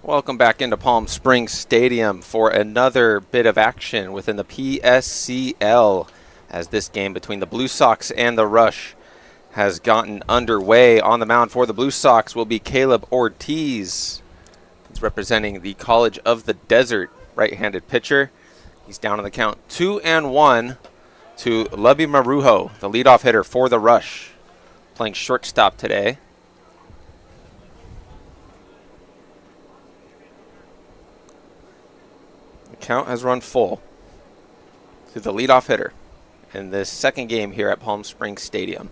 Welcome back into Palm Springs Stadium for another bit of action within the PSCL as this game between the Blue Sox and the Rush has gotten underway. On the mound for the Blue Sox will be Caleb Ortiz. He's representing the College of the Desert, right-handed pitcher. He's down on the count 2-1 to Lubby Marujo, the leadoff hitter for the Rush, playing shortstop today. Count has run full to the leadoff hitter in this second game here at Palm Springs Stadium.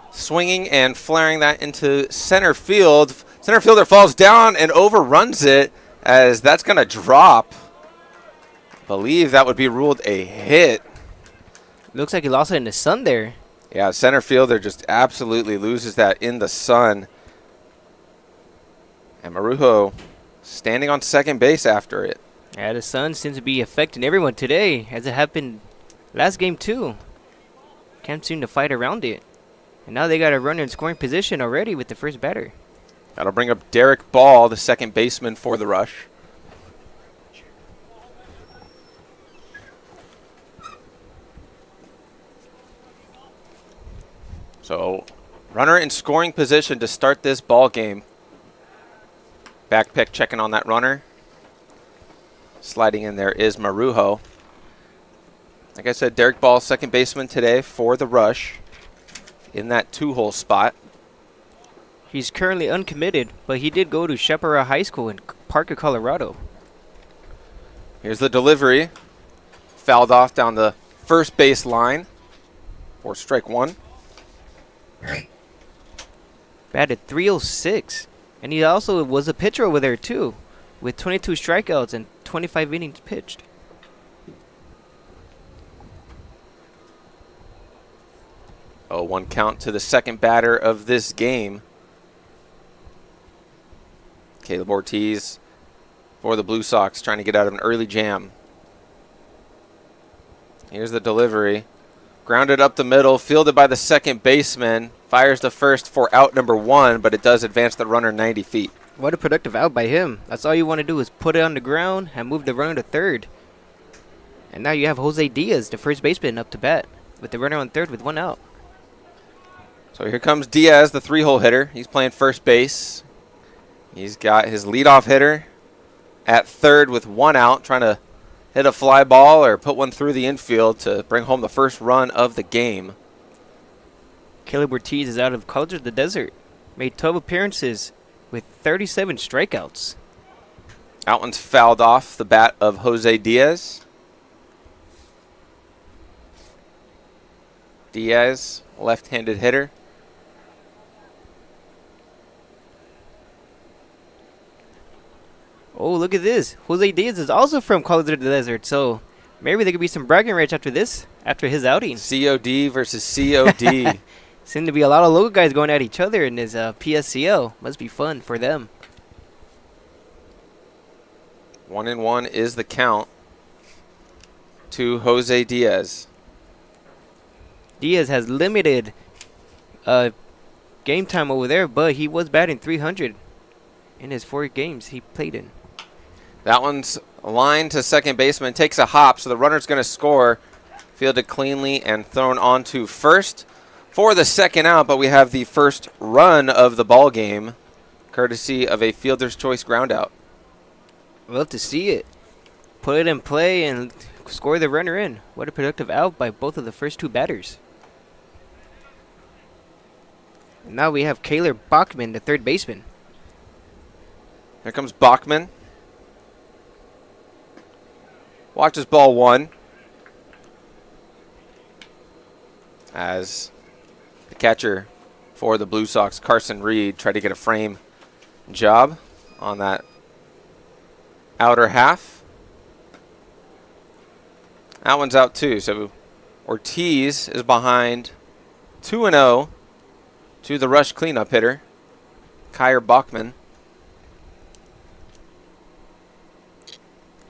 Swinging and flaring that into center field. Center fielder falls down and overruns it as that's going to drop. I believe that would be ruled a hit. Looks like he lost it in the sun there. Yeah, center fielder just absolutely loses that in the sun. And Marujo standing on second base after it. Yeah, the sun seems to be affecting everyone today, as it happened last game too. Can't seem to fight around it. And now they got a runner in scoring position already with the first batter. That'll bring up Derek Ball, the second baseman for the Rush. So, runner in scoring position to start this ball game. Back pick checking on that runner. Sliding in there is Marujo. Like I said, Derek Ball, second baseman today for the Rush in that two-hole spot. He's currently uncommitted, but he did go to Chaparral High School in Parker, Colorado. Here's the delivery. Fouled off down the first base line for strike one. Batted .306. And he also was a pitcher over there too, with 22 strikeouts and 25 innings pitched. Oh, one count to the second batter of this game. Caleb Ortiz for the Blue Sox trying to get out of an early jam. Here's the delivery. Grounded up the middle, fielded by the second baseman. Fires to first for out number one, but it does advance the runner 90 feet. What a productive out by him. That's all you want to do is put it on the ground and move the runner to third. And now you have Jose Diaz, the first baseman, up to bat with the runner on third with one out. So here comes Diaz, the three-hole hitter. He's playing first base. He's got his leadoff hitter at third with one out, trying to hit a fly ball or put one through the infield to bring home the first run of the game. Caleb Ortiz is out of College of the Desert. Made 12 appearances with 37 strikeouts. That one's fouled off the bat of Jose Diaz. Diaz, left-handed hitter. Oh, look at this. Jose Diaz is also from College of the Desert, so maybe there could be some bragging rights after this, after his outing. COD versus COD. Seem to be a lot of local guys going at each other in this PSCL. Must be fun for them. 1-1 is the count to Jose Diaz. Diaz has limited game time over there, but he was batting .300 in his 4 games he played in. That one's lined to second baseman, takes a hop, so the runner's going to score. Fielded cleanly and thrown on to first for the second out, but we have the first run of the ball game, courtesy of a fielder's choice ground out. Love to see it. Put it in play and score the runner in. What a productive out by both of the first two batters. And now we have Kaylor Bachman, the third baseman. Here comes Bachman. Watches ball one. As the catcher for the Blue Sox, Carson Reed, tried to get a frame job on that outer half. That one's out too. So Ortiz is behind 2-0 to the Rush cleanup hitter, Kyer Bachman.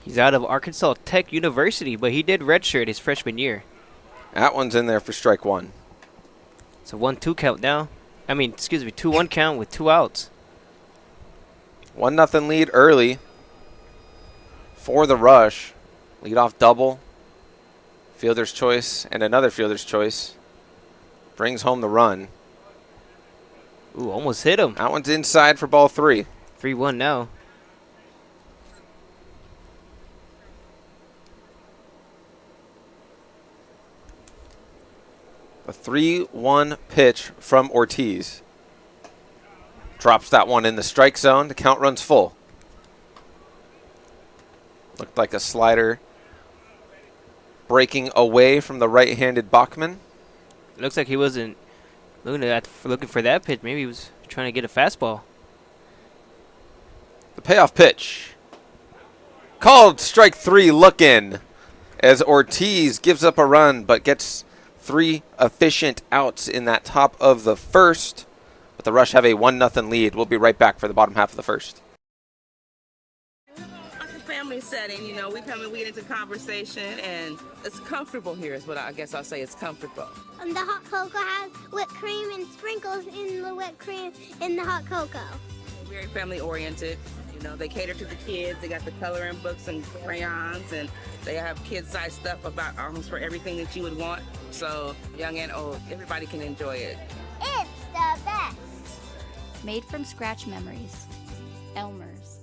He's out of Arkansas Tech University, but he did redshirt his freshman year. That one's in there for strike one. It's a 1-2 count now. I mean, excuse me, 2-1 count with 2 outs. 1-0 lead early for the Rush. Leadoff double. Fielder's choice and another fielder's choice. Brings home the run. Ooh, almost hit him. That one's inside for ball 3. 3-1 now. A 3-1 pitch from Ortiz. Drops that one in the strike zone. The count runs full. Looked like a slider breaking away from the right-handed Bachman. Looks like he wasn't looking for that pitch. Maybe he was trying to get a fastball. The payoff pitch. Called strike 3 looking as Ortiz gives up a run but gets 3 efficient outs in that top of the first. But the Rush have a 1-0 lead. We'll be right back for the bottom half of the first. Family setting, you know, we come and we get into conversation, and it's comfortable here is what I guess I'll say. It's comfortable. The hot cocoa has whipped cream and sprinkles in the whipped cream in the hot cocoa. Very family oriented. You know, they cater to the kids. They got the coloring books and crayons, and they have kid-sized stuff about almost for everything that you would want. So young and old, everybody can enjoy it. It's the best. Made from scratch memories. Elmer's.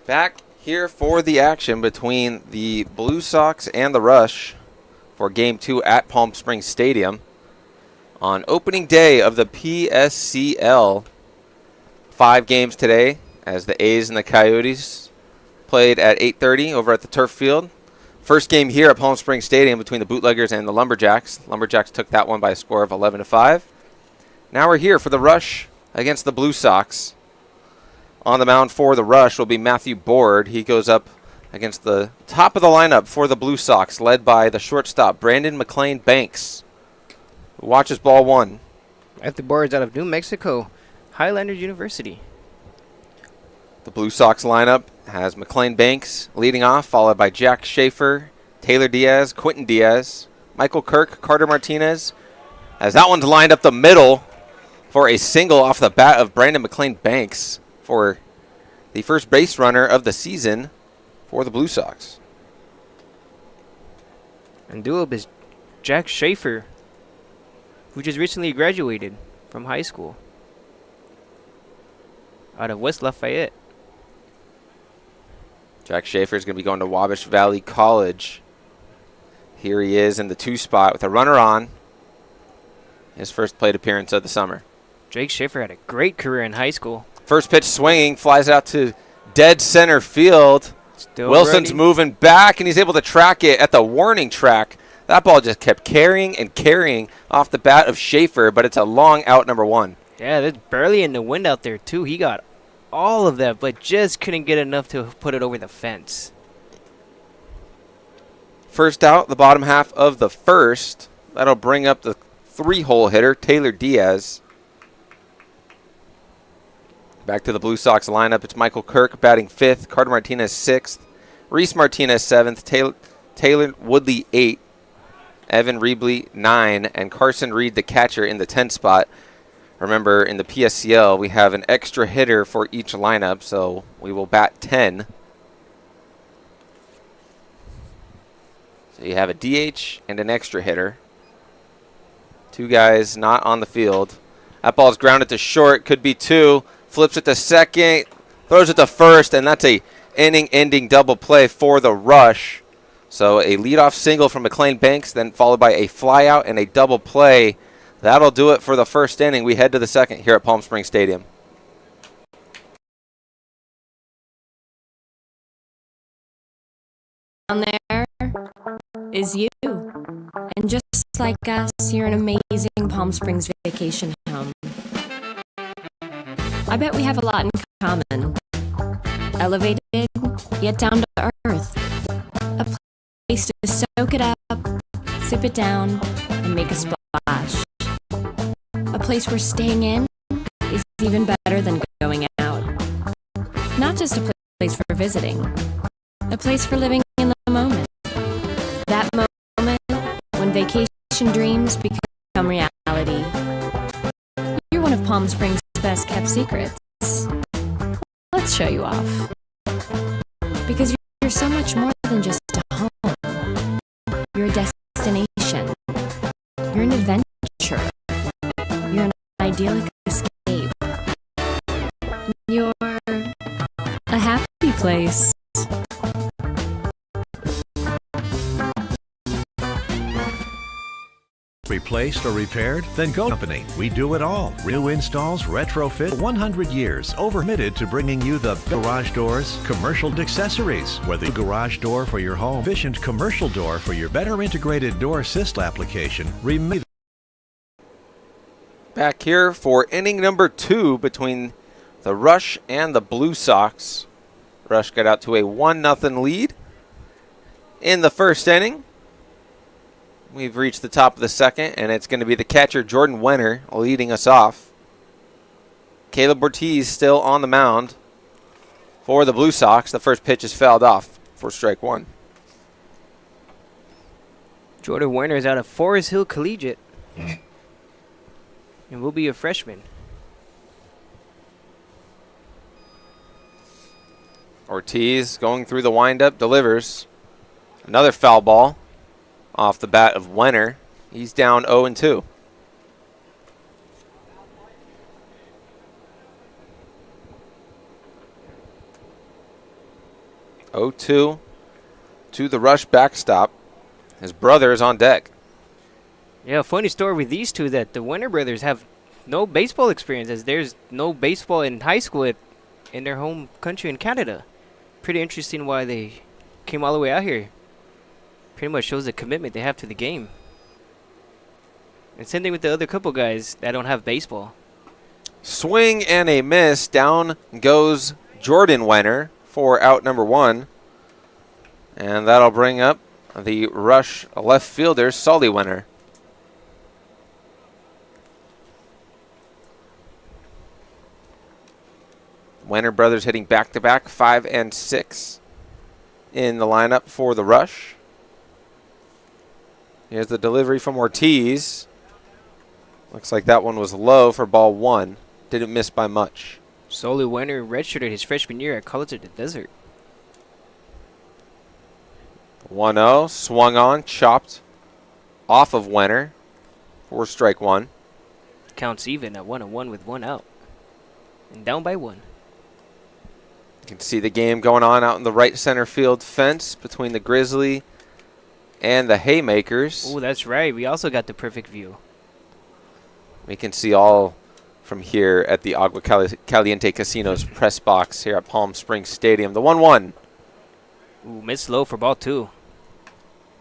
Back here for the action between the Blue Sox and the Rush for Game 2 at Palm Springs Stadium on opening day of the PSCL. 5 games today as the A's and the Coyotes played at 8:30 over at the turf field. First game here at Palm Springs Stadium between the Bootleggers and the Lumberjacks. Lumberjacks took that one by a score of 11-5. Now we're here for the Rush against the Blue Sox. On the mound for the Rush will be Matthew Board. He goes up against the top of the lineup for the Blue Sox, led by the shortstop, Brandon McLean Banks, who watches ball 1. Matthew Board's out of New Mexico, Highlanders University. The Blue Sox lineup has McLean Banks leading off, followed by Jack Schaefer, Taylor Diaz, Quentin Diaz, Michael Kirk, Carter Martinez, as that one's lined up the middle for a single off the bat of Brandon McLean Banks for the first base runner of the season for the Blue Sox. And due up is Jack Schaefer, who just recently graduated from high school out of West Lafayette. Jack Schaefer is going to be going to Wabash Valley College. Here he is in the 2 spot with a runner on. His first plate appearance of the summer. Jake Schaefer had a great career in high school. First pitch swinging, flies out to dead center field. Still Wilson's ready. moving back, and he's able to track it at the warning track. That ball just kept carrying and carrying off the bat of Schaefer, but it's a long out, number 1. Yeah, there's barely in the wind out there, too. He got all of that, but just couldn't get enough to put it over the fence. First out, the bottom half of the first. That'll bring up the 3-hole hitter, Taylor Diaz. Back to the Blue Sox lineup. It's Michael Kirk batting 5th, Carter Martinez 6th, Reese Martinez 7th, Taylor Woodley 8, Evan Rebley 9, and Carson Reed, the catcher, in the 10th spot. Remember, in the PSCL, we have an extra hitter for each lineup, so we will bat 10. So you have a DH and an extra hitter. 2 guys not on the field. That ball's grounded to short, could be 2. Flips it to second, throws it to first, and that's a inning-ending double play for the Rush. So a leadoff single from McLean Banks, then followed by a flyout and a double play. That'll do it for the first inning. We head to the second here at Palm Springs Stadium. Down there is you. And just like us, you're an amazing Palm Springs vacation home. I bet we have a lot in common. Elevated, yet down to earth. A place to soak it up, sip it down, and make a splash. A place where staying in is even better than going out. Not just a place for visiting, a place for living in the moment. That moment when vacation dreams become reality. You're one of Palm Springs' best kept secrets. Let's show you off. Because you're so much more than just a home. You're a destination. You're an adventure. You're an idyllic escape. You're a happy place. Replaced or repaired? Then go company. We do it all. New installs, retrofit, 100 years. Overcommitted to bringing you the garage doors, commercial accessories. Whether a garage door for your home, efficient commercial door for your better integrated door system application. Back here for inning number 2 between the Rush and the Blue Sox. Rush got out to a 1-0 lead in the first inning. We've reached the top of the second, and it's going to be the catcher, Jordan Wenner, leading us off. Caleb Ortiz still on the mound for the Blue Sox. The first pitch is fouled off for strike 1. Jordan Werner is out of Forest Hill Collegiate and will be a freshman. Ortiz going through the windup, delivers. Another foul ball off the bat of Wenner. He's down 0-2. To the Rush backstop. His brother is on deck. Yeah, funny story with these two that the Wenner brothers have no baseball experience, as there's no baseball in high school in their home country in Canada. Pretty interesting why they came all the way out here. Pretty much shows the commitment they have to the game. And same thing with the other couple guys that don't have baseball. Swing and a miss. Down goes Jordan Wenner for out number 1. And that'll bring up the Rush left fielder, Sully Wenner. Wenner brothers hitting back-to-back, 5 and 6 in the lineup for the Rush. Here's the delivery from Ortiz. Looks like that one was low for ball 1. Didn't miss by much. Sully Wenner redshirted his freshman year at College of the Desert. 1-0, swung on, chopped off of Wenner for strike 1. Counts even at 1-1 with 1 out. And down by 1. You can see the game going on out in the right center field fence between the Grizzly and the Haymakers. Oh, that's right. We also got the perfect view. We can see all from here at the Agua Caliente Casino's press box here at Palm Springs Stadium. The 1-1. Ooh, missed low for ball 2.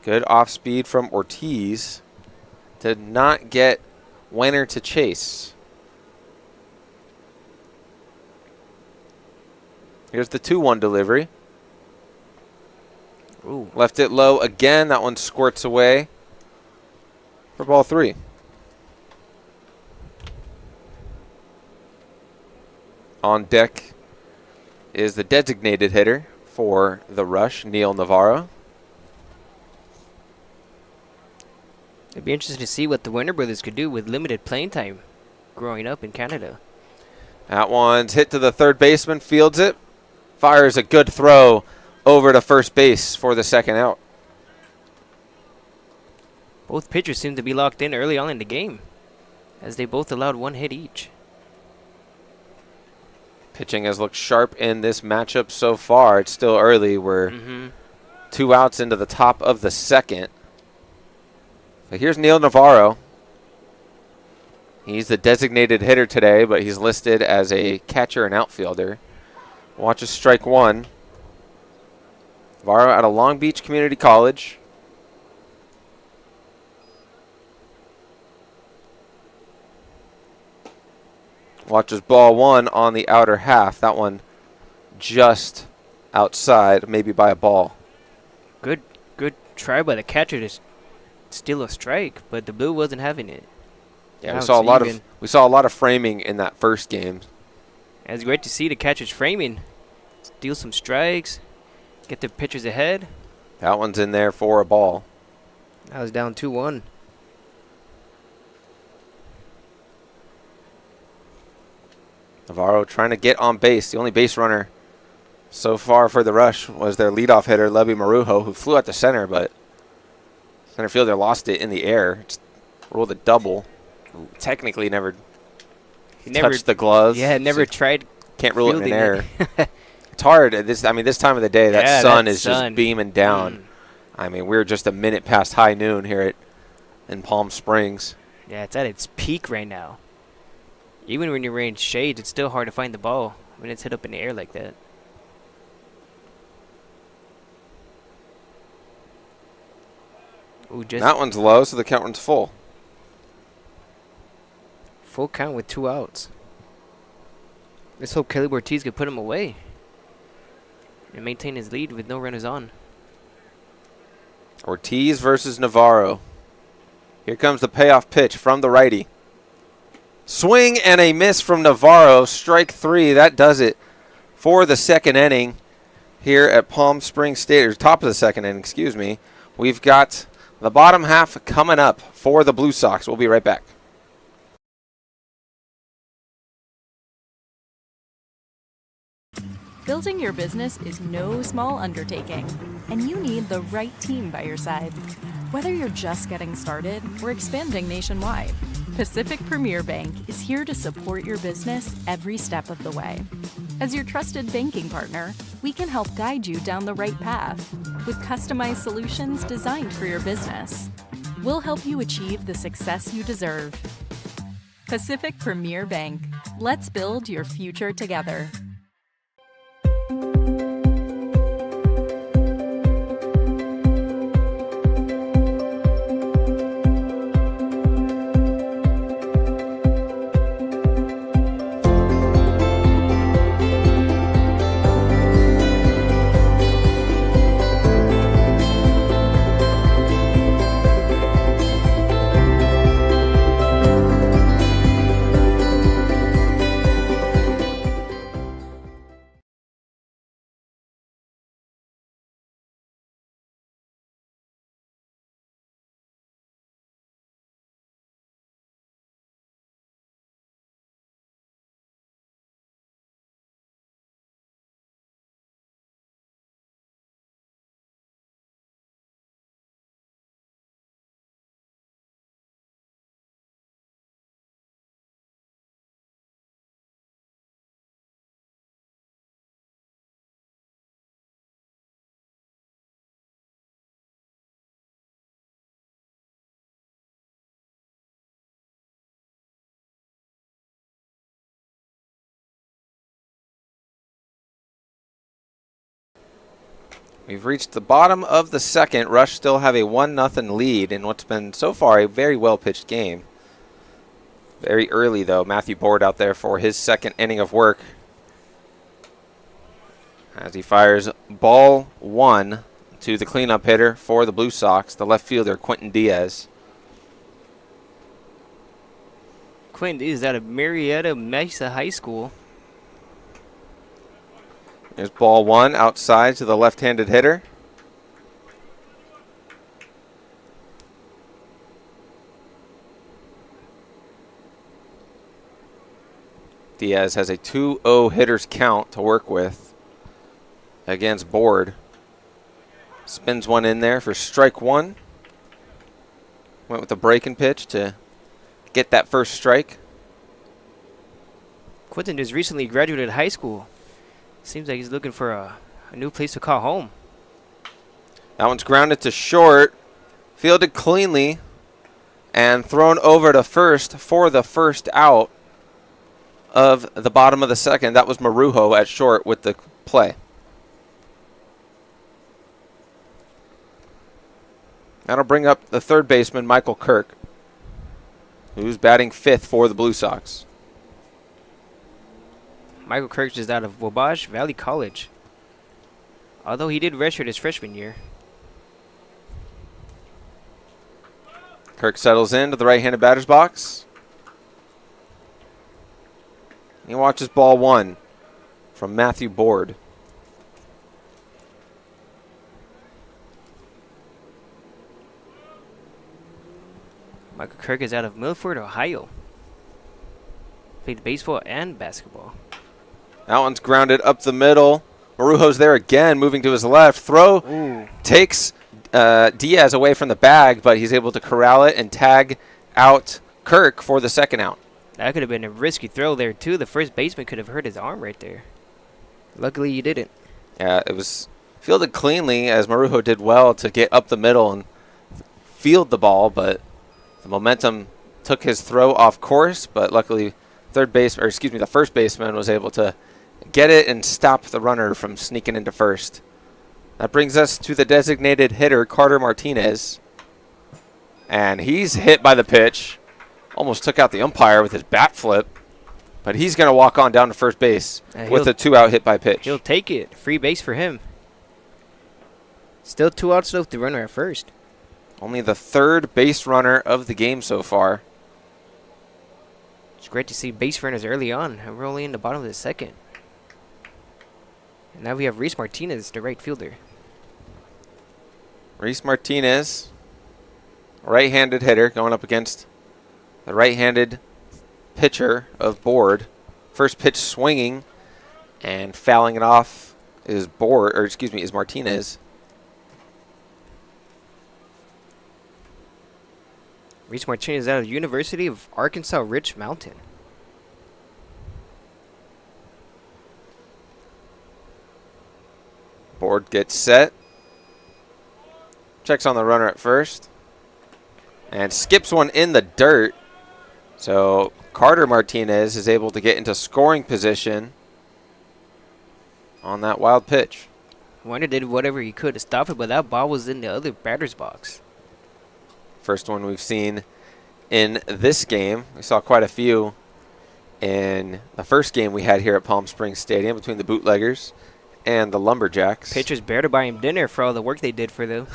Good off speed from Ortiz. Did not get Wenner to chase. Here's the 2-1 delivery. Ooh. Left it low again. That one squirts away for ball 3. On deck is the designated hitter for the Rush, Neil Navarro. It'd be interesting to see what the Werner brothers could do with limited playing time growing up in Canada. That one's hit to the third baseman, fields it, fires a good throw over to first base for the second out. Both pitchers seem to be locked in early on in the game, as they both allowed 1 hit each. Pitching has looked sharp in this matchup so far. It's still early. We're 2 outs into the top of the second. So here's Neil Navarro. He's the designated hitter today, but he's listed as a catcher and outfielder. Watches strike 1. Navarro out of Long Beach Community College. Watches ball 1 on the outer half. That one just outside, maybe by a ball. Good try by the catcher to steal a strike, but the blue wasn't having it. Yeah, Now we saw it's even. a lot of framing in that first game. And it's great to see the catchers framing, steal some strikes, get the pitchers ahead. That one's in there for a ball. I was down 2-1. Navarro trying to get on base. The only base runner so far for the Rush was their leadoff hitter, Levy Marujo, who flew out to center, but center fielder lost it in the air. Just ruled a double. Technically never touched the gloves. Yeah, never so tried. Can't rule it in fielding air. It's hard. This time of the day, that sun is sun. just beaming down. I mean, we're just a minute past high noon here in Palm Springs. Yeah, it's at its peak right now. Even when you're wearing shades, it's still hard to find the ball when it's hit up in the air like that. Ooh, just That one's low, so the count one's full. full count with 2 outs. Let's hope Kelly Ortiz can put him away and maintain his lead with no runners on. Ortiz versus Navarro. Here comes the payoff pitch from the righty. Swing and a miss from Navarro. Strike 3. That does it for the second inning here at Palm Springs State, or top of the second inning, excuse me. We've got the bottom half coming up for the Blue Sox. We'll be right back. Building your business is no small undertaking, and you need the right team by your side. Whether you're just getting started or expanding nationwide, Pacific Premier Bank is here to support your business every step of the way. As your trusted banking partner, we can help guide you down the right path with customized solutions designed for your business. We'll help you achieve the success you deserve. Pacific Premier Bank. Let's build your future together. We've reached the bottom of the second. Rush still have a 1-0 lead in what's been so far a very well-pitched game. Very early, though. Matthew Board out there for his second inning of work as he fires ball 1. to the cleanup hitter for the Blue Sox, the left fielder, Quentin Diaz. Quentin is out of Marietta Mesa High School. There's ball one outside to the left-handed hitter. Diaz has a 2-0 hitter's count to work with against Board. Spins one in there for strike one. Went with the breaking pitch to get that first strike. Quentin just recently graduated high school. Seems like he's looking for a new place to call home. That one's grounded to short, fielded cleanly, and thrown over to first for the first out of the bottom of the second. That was Marujo at short with the play. That'll bring up the third baseman, Michael Kirk, who's batting fifth for the Blue Sox. Michael Kirk is out of Wabash Valley College, although he did redshirt his freshman year. Kirk settles into the right-handed batter's box. He watches ball one from Matthew Board. Michael Kirk is out of Milford, Ohio. Played baseball and basketball. That one's grounded up the middle. Marujo's there again, moving to his left. Throw takes Diaz away from the bag, but he's able to corral it and tag out Kirk for the second out. That could have been a risky throw there, too. The first baseman could have hurt his arm right there. Luckily, you didn't. Yeah, it was fielded cleanly, as Marujo did well to get up the middle and field the ball, but the momentum took his throw off course, but luckily the first baseman was able to get it and stop the runner from sneaking into first. That brings us to the designated hitter, Carter Martinez. And he's hit by the pitch. Almost took out the umpire with his bat flip. But he's going to walk on down to first base with a 2-out hit by pitch. He'll take it. Free base for him. Still 2 outs with the runner at first. Only the third base runner of the game so far. It's great to see base runners early on. And we're only in the bottom of the second. And now we have Reese Martinez, the right fielder. Reese Martinez, right-handed hitter, going up against the right-handed pitcher of Board. First pitch swinging and fouling it off is Martinez. Reese Martinez is out of the University of Arkansas Rich Mountain. Board gets set. Checks on the runner at first. And skips one in the dirt. So Carter Martinez is able to get into scoring position on that wild pitch. Warner did whatever he could to stop it, but that ball was in the other batter's box. First one we've seen in this game. We saw quite a few in the first game we had here at Palm Springs Stadium between the Bootleggers and the Lumberjacks. Pitchers better buy him dinner for all the work they did for them.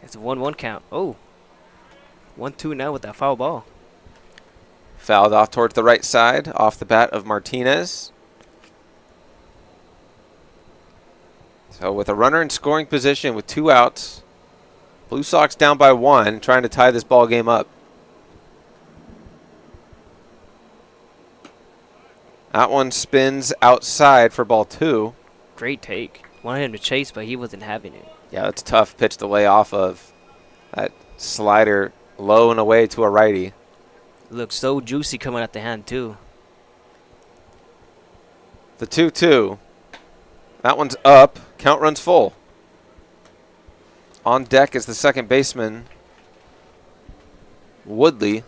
It's a 1-1 count. Oh. 1-2 now with that foul ball. Fouled off towards the right side, off the bat of Martinez. So with a runner in scoring position with 2 outs, Blue Sox down by 1, trying to tie this ball game up. That one spins outside for ball 2. Great take. Wanted him to chase, but he wasn't having it. Yeah, that's a tough pitch to lay off of. That slider low and away to a righty. Looks so juicy coming out the hand, too. The 2-2. That one's up. Count runs full. On deck is the second baseman, Woodley.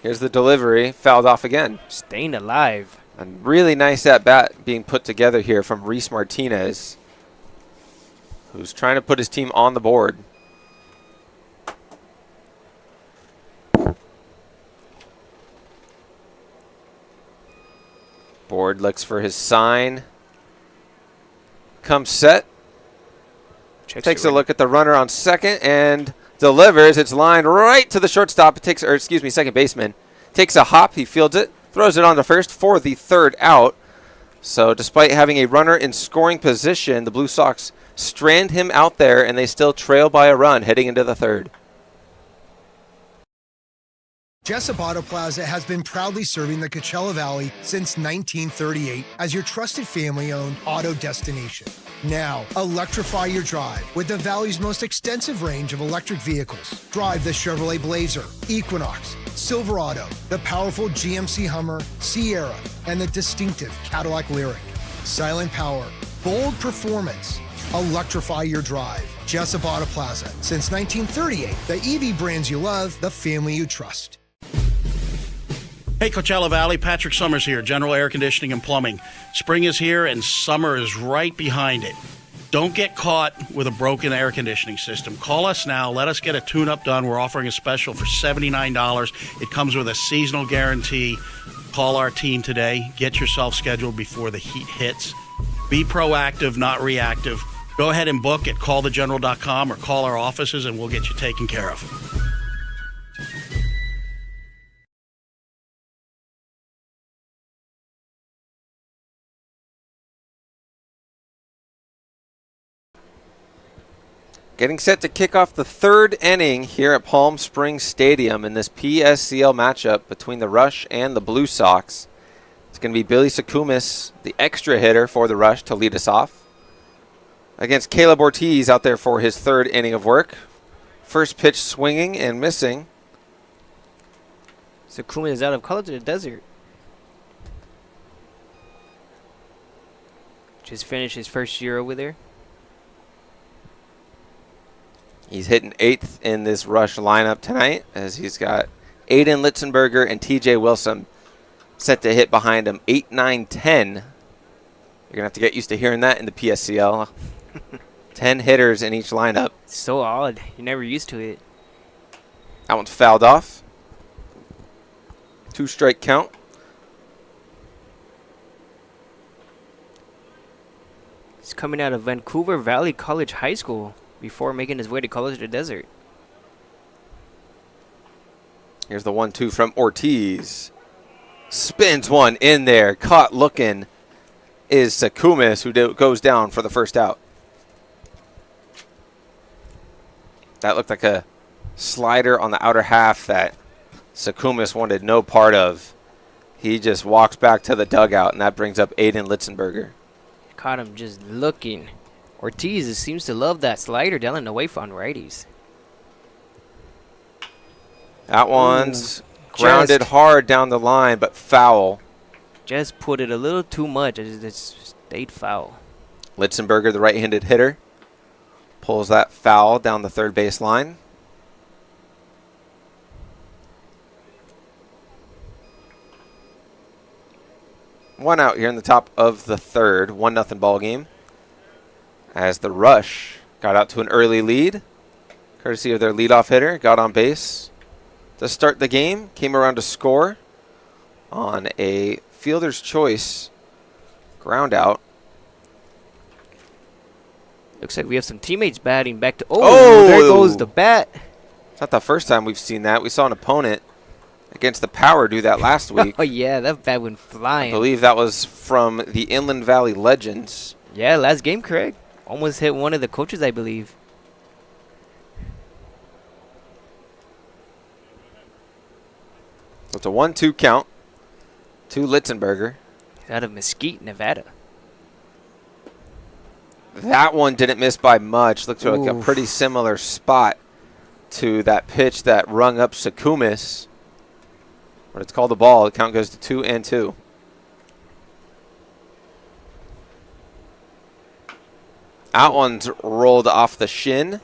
Here's the delivery, fouled off again. Staying alive. A really nice at-bat being put together here from Reese Martinez, who's trying to put his team on the board. Board looks for his sign. Comes set. Takes a look at the runner on second and delivers. It's lined right to the shortstop. Second baseman. Takes a hop. He fields it. Throws it on to first for the third out. So despite having a runner in scoring position, the Blue Sox strand him out there, and they still trail by a run heading into the third. Jessup Auto Plaza has been proudly serving the Coachella Valley since 1938 as your trusted family-owned auto destination. Now, electrify your drive with the Valley's most extensive range of electric vehicles. Drive the Chevrolet Blazer, Equinox, Silverado, the powerful GMC Hummer, Sierra, and the distinctive Cadillac Lyriq. Silent power, bold performance. Electrify your drive. Jessup Auto Plaza. Since 1938, the EV brands you love, the family you trust. Hey, Coachella Valley, Patrick Summers here, General Air Conditioning and Plumbing. Spring is here and summer is right behind it. Don't get caught with a broken air conditioning system. Call us now. Let us get a tune-up done. We're offering a special for $79. It comes with a seasonal guarantee. Call our team today. Get yourself scheduled before the heat hits. Be proactive, not reactive. Go ahead and book at callthegeneral.com or call our offices and we'll get you taken care of. Getting set to kick off the third inning here at Palm Springs Stadium in this PSCL matchup between the Rush and the Blue Sox. It's going to be Billy Sakumis, the extra hitter for the Rush, to lead us off, against Caleb Ortiz out there for his third inning of work. First pitch swinging and missing. Sakumis is out of college in the desert. Just finished his first year over there. He's hitting 8th in this Rush lineup tonight as he's got Aiden Litzenberger and TJ Wilson set to hit behind him 8, 9, 10. You're going to have to get used to hearing that in the PSCL. 10 hitters in each lineup. So odd. You're never used to it. That one's fouled off. 2-strike count. He's coming out of Vancouver Valley College High School before making his way to College of the Desert. Here's the 1-2 from Ortiz. Spins one in there. Caught looking is Sakumis, who goes down for the first out. That looked like a slider on the outer half that Sakumis wanted no part of. He just walks back to the dugout, and that brings up Aiden Litzenberger. Caught him just looking. Ortiz seems to love that slider down and away from righties. That one's grounded hard down the line, but foul. Just put it a little too much. It's stayed foul. Litzenberger, the right-handed hitter, pulls that foul down the third base line. One out here in the top of the third. 1-0 ball game. As the Rush got out to an early lead, courtesy of their leadoff hitter, got on base to start the game, came around to score on a fielder's choice ground out. Looks like we have some teammates batting back to... Oh, there goes the bat. It's not the first time we've seen that. We saw an opponent against the Power do that last week. Oh, yeah, that bat went flying. I believe that was from the Inland Valley Legends. Yeah, last game, Craig. Almost hit one of the coaches, I believe. So it's a 1-2 count to Litzenberger. Out of Mesquite, Nevada. That one didn't miss by much. Looked like a pretty similar spot to that pitch that rung up Sakumis. But it's called the ball. The count goes to 2-2. That one's rolled off the shin.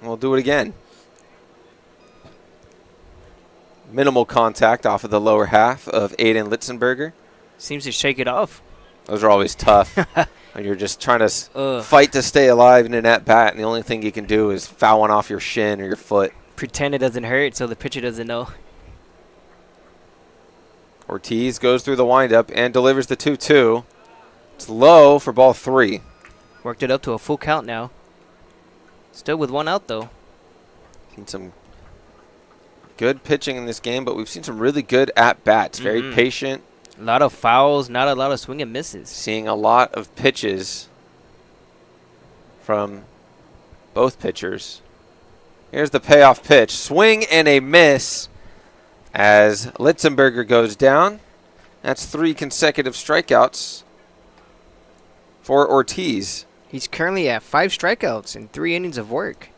We'll do it again. Minimal contact off of the lower half of Aiden Litzenberger. Seems to shake it off. Those are always tough. When you're just trying to fight to stay alive in an at-bat, and the only thing you can do is foul one off your shin or your foot. Pretend it doesn't hurt so the pitcher doesn't know. Ortiz goes through the windup and delivers the 2-2. It's low for ball 3. Worked it up to a full count now. Still with 1 out, though. Seen some good pitching in this game, but we've seen some really good at-bats. Very patient. A lot of fouls, not a lot of swing and misses. Seeing a lot of pitches from both pitchers. Here's the payoff pitch. Swing and a miss as Litzenberger goes down. That's 3 consecutive strikeouts for Ortiz. He's currently at 5 strikeouts in 3 innings of work.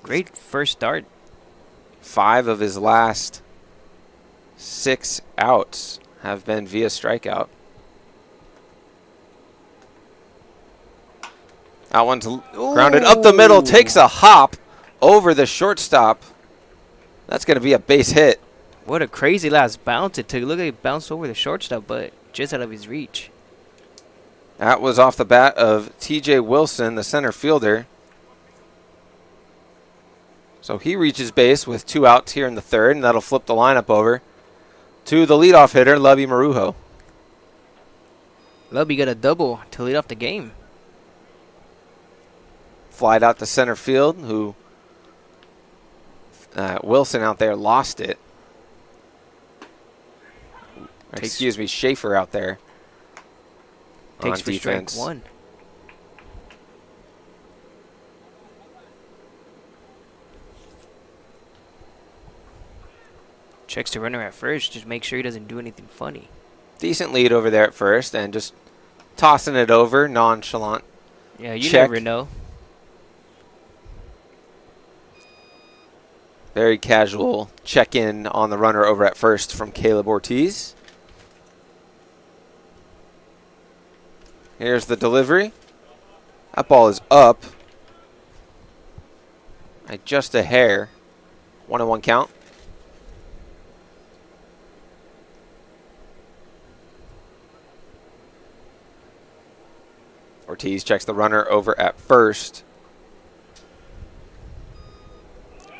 Great first start. 5 of his last 6 outs have been via strikeout. That one's grounded up the middle, takes a hop over the shortstop. That's going to be a base hit. What a crazy last bounce it took. Look at it bounced over the shortstop, but just out of his reach. That was off the bat of TJ Wilson, the center fielder. So he reaches base with 2 outs here in the 3rd, and that'll flip the lineup over to the leadoff hitter, Lubby Marujo. Lubby got a double to lead off the game. Flied out to center field, who Wilson out there lost it. Excuse me, Schaefer out there Takes on for defense. strike 1. Checks the runner at first, just make sure he doesn't do anything funny. Decent lead over there at first, and just tossing it over, nonchalant. Yeah, you check. never know. Very casual check-in on the runner over at first from Caleb Ortiz. Here's the delivery. That ball is up by just a hair. 1-1 count. Ortiz checks the runner over at first.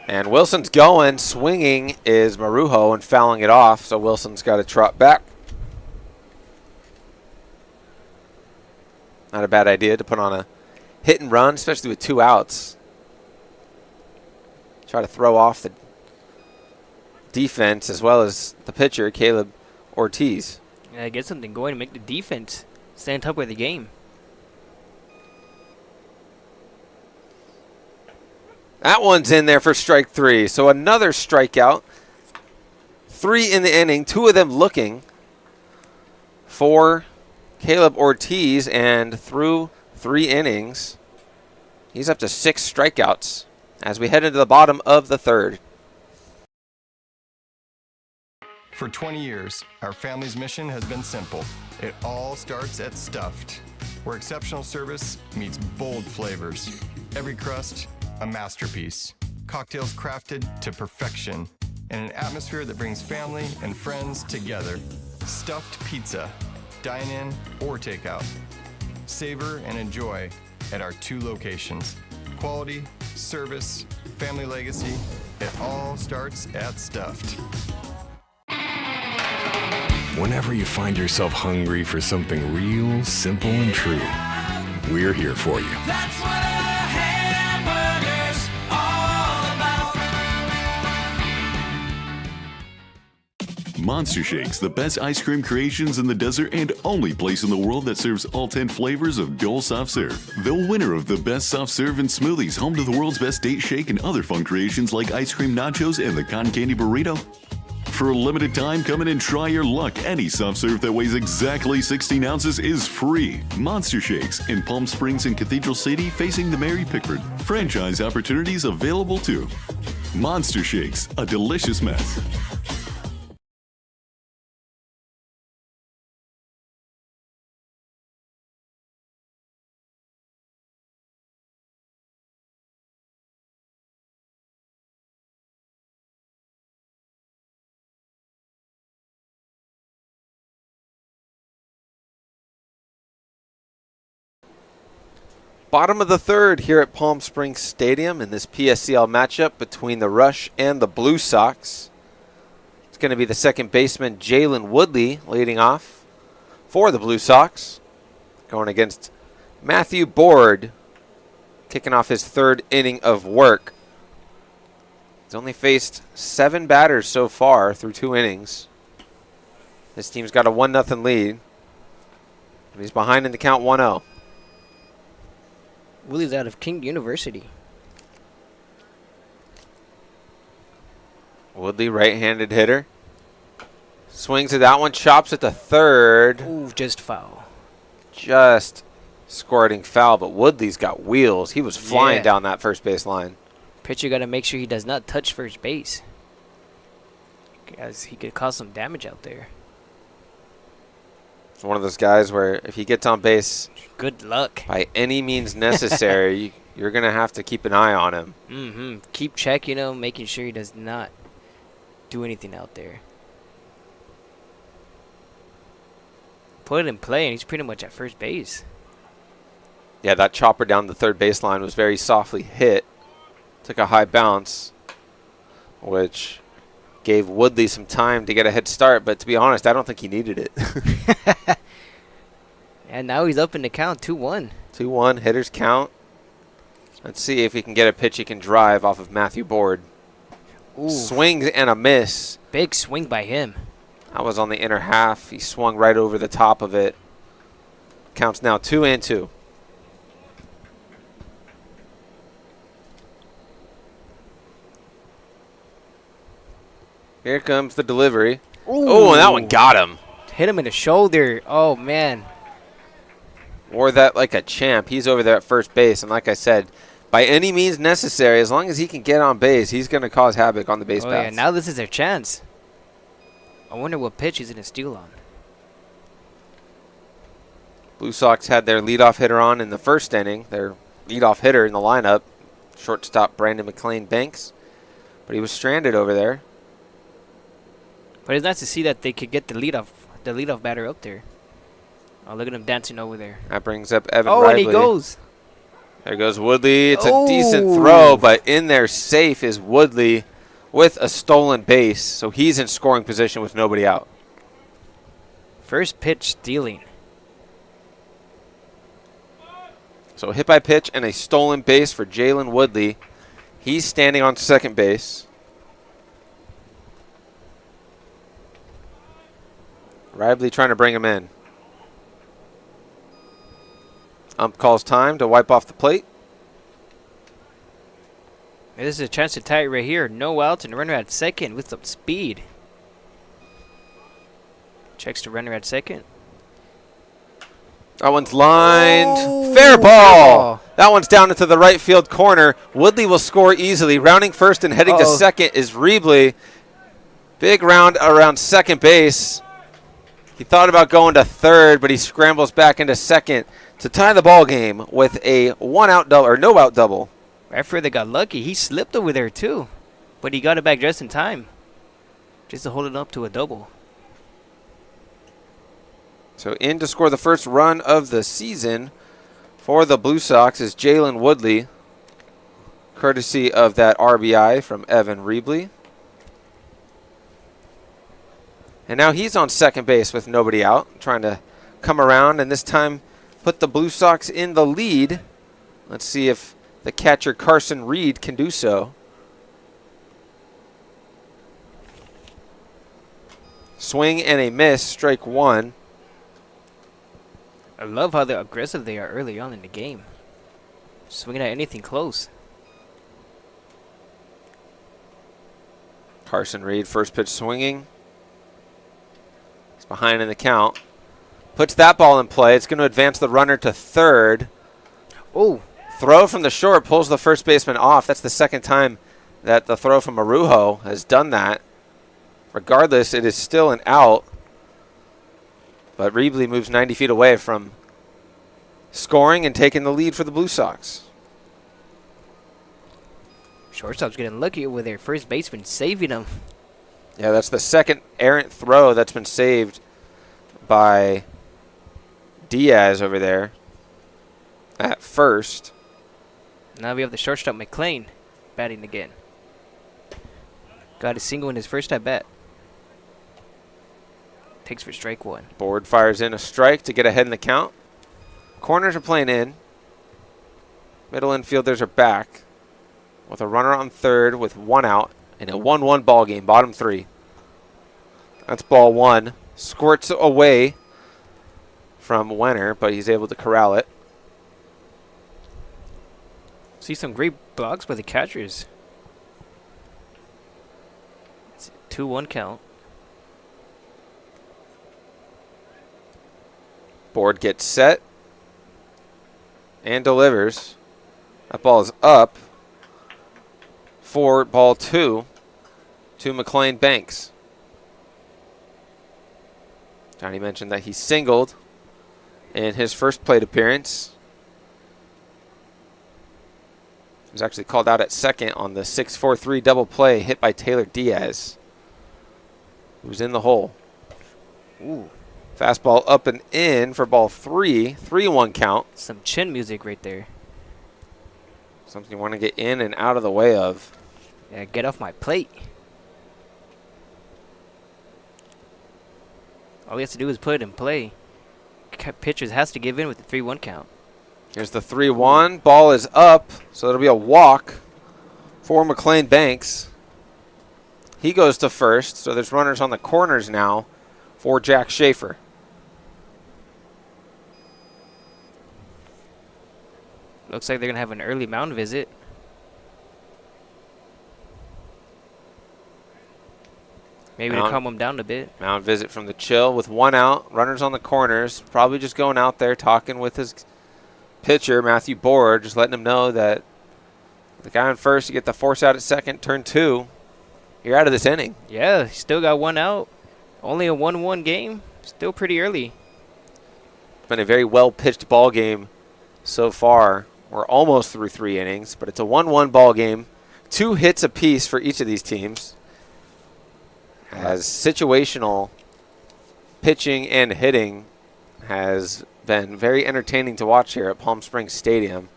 And Wilson's going. Swinging is Marujo and fouling it off, so Wilson's got to trot back. Not a bad idea to put on a hit and run, especially with 2 outs. Try to throw off the defense as well as the pitcher, Caleb Ortiz. Yeah, get something going to make the defense stay on top of the game. That one's in there for strike 3. So another strikeout. 3 in the inning, 2 of them looking for Caleb Ortiz. And through 3 innings, he's up to 6 strikeouts as we head into the bottom of the 3rd. For 20 years, our family's mission has been simple. It all starts at Stuffed, where exceptional service meets bold flavors. Every crust, a masterpiece. Cocktails crafted to perfection in an atmosphere that brings family and friends together. Stuffed pizza, dine in or take out. Savor and enjoy at our 2 locations. Quality, service, family legacy, it all starts at Stuffed. Whenever you find yourself hungry for something real, simple, and true, we're here for you. That's what a hamburger's all about. Monster Shakes, the best ice cream creations in the desert and only place in the world that serves all 10 flavors of Dole Soft Serve. The winner of the best soft serve and smoothies, home to the world's best date shake and other fun creations like ice cream nachos and the cotton candy burrito. For a limited time, come in and try your luck. Any soft serve that weighs exactly 16 ounces is free. Monster Shakes in Palm Springs and Cathedral City facing the Mary Pickford. Franchise opportunities available too. Monster Shakes, a delicious mess. Bottom of the 3rd here at Palm Springs Stadium in this PSCL matchup between the Rush and the Blue Sox. going to be the second baseman, Jalen Woodley, leading off for the Blue Sox. Going against Matthew Board, kicking off his third inning of work. He's only faced 7 batters so far through 2 innings. This team's got a 1-0 lead. He's behind in the count 1-0. Woodley's out of King University. Woodley, right-handed hitter. Swings at that one, chops at the third. Ooh, just foul. Just squirting foul, but Woodley's got wheels. He was flying down that first base line. Pitcher got to make sure he does not touch first base, as he could cause some damage out there. It's one of those guys where if he gets on base, good luck. By any means necessary, you're going to have to keep an eye on him. Mm-hmm. Keep checking him, making sure he does not do anything out there. Put it in play, and he's pretty much at first base. Yeah, that chopper down the third baseline was very softly hit. Took a high bounce, which gave Woodley some time to get a head start. But to be honest, I don't think he needed it. And now he's up in the count, 2-1. 2-1, hitters count. Let's see if he can get a pitch he can drive off of Matthew Board. Ooh. Swings and a miss. Big swing by him. That was on the inner half. He swung right over the top of it. Counts now 2-2. Here comes the delivery. Oh, and that one got him. Hit him in the shoulder. Oh, man. Wore that like a champ. He's over there at first base. And like I said, by any means necessary, as long as he can get on base, he's going to cause havoc on the base paths. Yeah, now this is their chance. I wonder what pitch he's going to steal on. Blue Sox had their leadoff hitter on in the first inning. Their leadoff hitter in the lineup, shortstop Brandon McLean Banks. But he was stranded over there. But it's nice to see that they could get the leadoff batter up there. Oh, look at him dancing over there. That brings up Evan Riley. Oh, and he goes. There goes Woodley. It's a decent throw, but in there safe is Woodley with a stolen base. So he's in scoring position with nobody out. First pitch stealing. So hit by pitch and a stolen base for Jalen Woodley. He's standing on second base. Riley trying to bring him in. Ump calls time to wipe off the plate. This is a chance to tie it right here. No outs and runner at second with some speed. Checks the runner at second. That one's lined. Fair ball. That one's down into the right field corner. Woodley will score easily. Rounding first and heading to second is Riley. Big round around second base. He thought about going to third, but he scrambles back into second to tie the ball game with a one-out double or no-out double. Radford, they got lucky. He slipped over there too, but he got it back just in time, just to hold it up to a double. So in to score the first run of the season for the Blue Sox is Jalen Woodley, courtesy of that RBI from Evan Riley. And now he's on second base with nobody out, trying to come around and this time put the Blue Sox in the lead. Let's see if the catcher Carson Reed can do so. Swing and a miss, strike one. I love how aggressive they are early on in the game. Swinging at anything close. Carson Reed, first pitch swinging. He's behind in the count. Puts that ball in play. It's going to advance the runner to third. Oh. Throw from the short pulls the first baseman off. That's the second time that the throw from Arujo has done that. Regardless, it is still an out. But Riley moves 90 feet away from scoring and taking the lead for the Blue Sox. Shortstop's getting lucky with their first baseman saving him. Yeah, that's the second errant throw that's been saved by Diaz over there at first. Now we have the shortstop McLean batting again. Got a single in his first at bat. Takes for strike one. Board fires in a strike to get ahead in the count. Corners are playing in. Middle infielders are back with a runner on third with 1 out in a 1-1 ball game, bottom 3. That's ball 1. Squirts away from Wenner, but he's able to corral it. See some great blocks by the catchers. It's a 2-1 count. Board gets set and delivers. That ball is up for ball 2 to McLean Banks. Johnny mentioned that he singled in his first plate appearance. He was actually called out at second on the 6-4-3 double play hit by Taylor Diaz, who's in the hole. Ooh. Fastball up and in for ball 3. 3-1 count. Some chin music right there. Something you want to get in and out of the way of. Yeah, get off my plate. All he has to do is put it in play. Pitchers has to give in with the 3-1 count. Here's the 3-1. Ball is up, so it'll be a walk for McLean Banks. He goes to first, so there's runners on the corners now for Jack Schaefer. Looks like they're going to have an early mound visit. Maybe to calm them down a bit. Mound visit from the chill with 1 out. Runners on the corners. Probably just going out there talking with his pitcher, Matthew Board, just letting him know that the guy on first, you get the force out at second, turn 2. You're out of this inning. Yeah, still got 1 out. Only a 1-1 game. Still pretty early. It's been a very well-pitched ball game so far. We're almost through 3 innings, but it's a 1-1 ball game. 2 hits apiece for each of these teams. As situational pitching and hitting has been very entertaining to watch here at Palm Springs Stadium.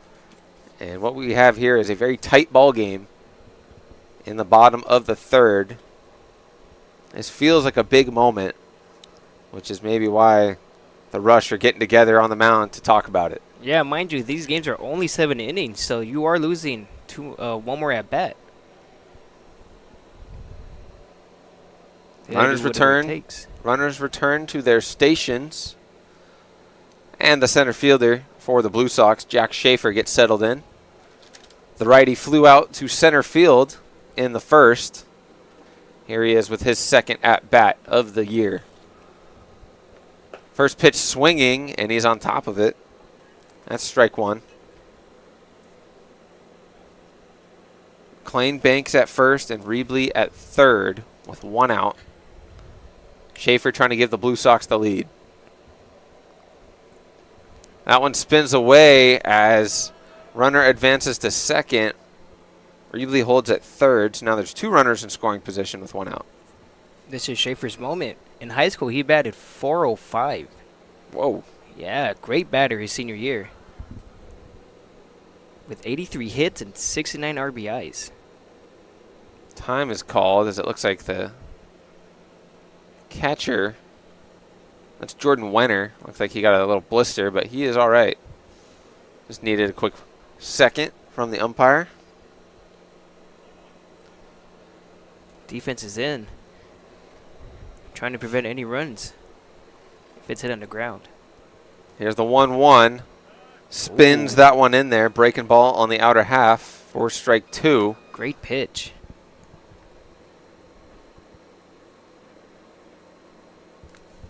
And what we have here is a very tight ball game in the bottom of the 3rd. This feels like a big moment, which is maybe why the Rush are getting together on the mound to talk about it. Yeah, mind you, these games are only 7 innings, so you are losing 1 more at bat. Runners return to their stations. And the center fielder for the Blue Sox, Jack Schaefer, gets settled in. The righty flew out to center field in the first. Here he is with his second at-bat of the year. First pitch swinging, and he's on top of it. That's strike 1. McLean Banks at first and Reebley at third with 1 out. Schaefer trying to give the Blue Sox the lead. That one spins away as runner advances to second. Reebley holds at third, so now there's 2 runners in scoring position with 1 out. This is Schaefer's moment. In high school, he batted .405. Whoa. Yeah, great batter his senior year. With 83 hits and 69 RBIs. Time is called as it looks like the catcher, that's Jordan Wenner. Looks like he got a little blister, but he is all right. Just needed a quick second from the umpire. Defense is in. Trying to prevent any runs if it's hit on the ground. Here's the 1-1. Spins that one in there. Breaking ball on the outer half for strike 2. Great pitch.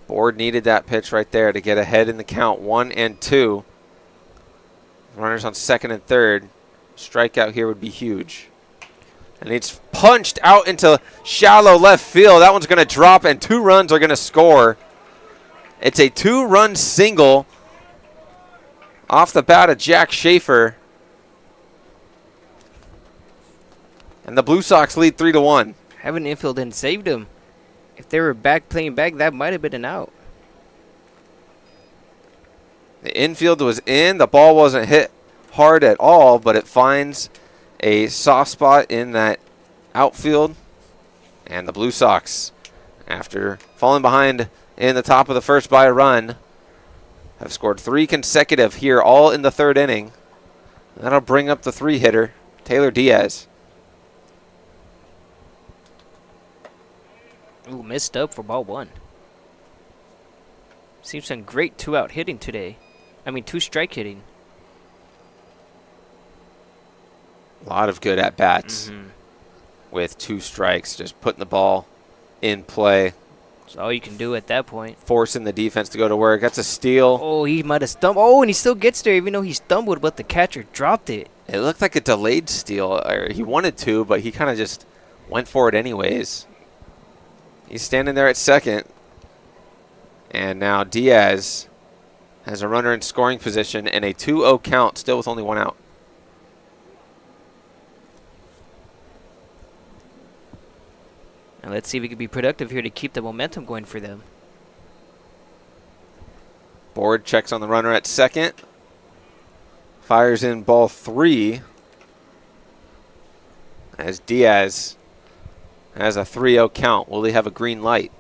Board needed that pitch right there to get ahead in the count. 1 and 2. Runners on second and third. Strikeout here would be huge. And it's punched out into shallow left field. That one's going to drop, and 2 runs are going to score. It's a 2-run single off the bat of Jack Schaefer. And the Blue Sox lead 3-1. Having infield and saved him. If they were playing back, that might have been an out. The infield was in. The ball wasn't hit hard at all, but it finds a soft spot in that outfield. And the Blue Sox, after falling behind in the top of the first by a run. Have scored 3 consecutive here, all in the 3rd inning. That'll bring up the 3-hitter, Taylor Diaz. Ooh, missed up for ball 1. Seems some great 2-out hitting today. 2-strike hitting. A lot of good at-bats with 2 strikes, just putting the ball in play. That's all you can do at that point. Forcing the defense to go to work. That's a steal. Oh, he might have stumbled. Oh, and he still gets there even though he stumbled, but the catcher dropped it. It looked like a delayed steal. Or he wanted to, but he kind of just went for it anyways. He's standing there at second. And now Diaz has a runner in scoring position and a 2-0 count, still with only 1 out. And let's see if we can be productive here to keep the momentum going for them. Board checks on the runner at second. Fires in ball 3 as Diaz has a 3-0 count. Will he have a green light?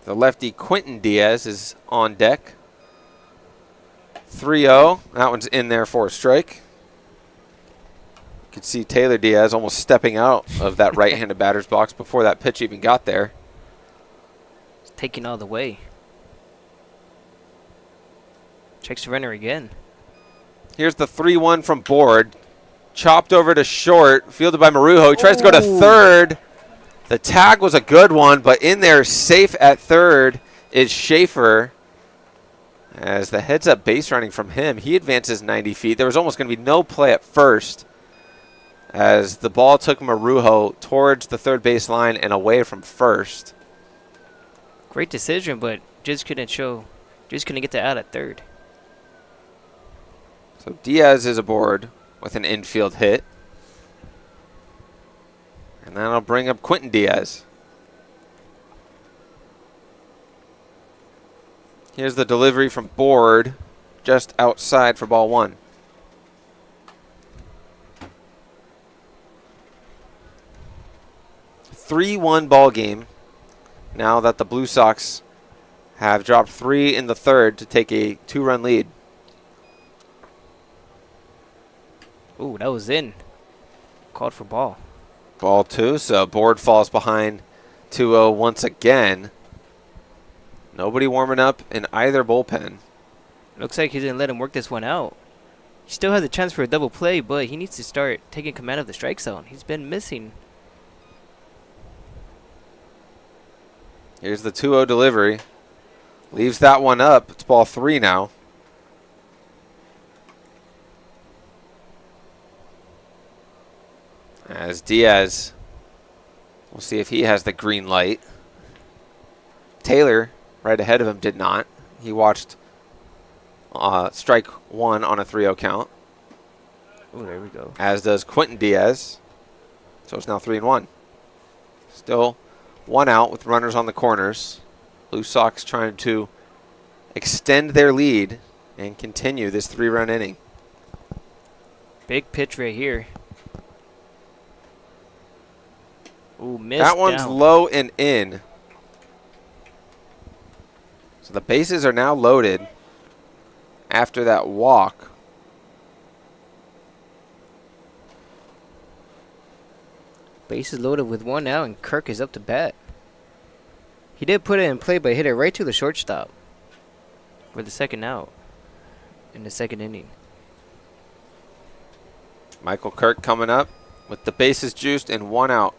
The lefty Quentin Diaz is on deck. 3-0. That one's in there for a strike. You could see Taylor Diaz almost stepping out of that right-handed batter's box before that pitch even got there. It's taking all the way. Checks the runner again. Here's the 3-1 from Board. Chopped over to short. Fielded by Marujo. He tries to go to third. The tag was a good one, but in there, safe at third, is Schaefer. As the heads-up base running from him, he advances 90 feet. There was almost going to be no play at first as the ball took Marujo towards the third base line and away from first. Great decision, but just couldn't get the out at third. So Diaz is aboard with an infield hit. And that'll bring up Quentin Diaz. Here's the delivery from Board, just outside for ball 1. A 3-1 ball game. Now that the Blue Sox have dropped 3 in the 3rd to take a 2-run lead. Ooh, that was in. Called for ball. Ball 2, so Board falls behind 2-0 once again. Nobody warming up in either bullpen. Looks like he didn't let him work this one out. He still has a chance for a double play, but he needs to start taking command of the strike zone. He's been missing. Here's the 2-0 delivery. Leaves that one up. It's ball 3 now. As Diaz, we'll see if he has the green light. Taylor, right ahead of him, did not. He watched strike 1 on a 3-0 count. Oh, there we go. As does Quentin Diaz. So it's now 3-1. Still 1 out with runners on the corners. Blue Sox trying to extend their lead and continue this 3-run inning. Big pitch right here. Ooh, missed that one's down. Low and in. So the bases are now loaded after that walk. Bases loaded with 1 out, and Kirk is up to bat. He did put it in play, but hit it right to the shortstop for the 2nd out in the 2nd inning. Michael Kirk coming up with the bases juiced and 1 out.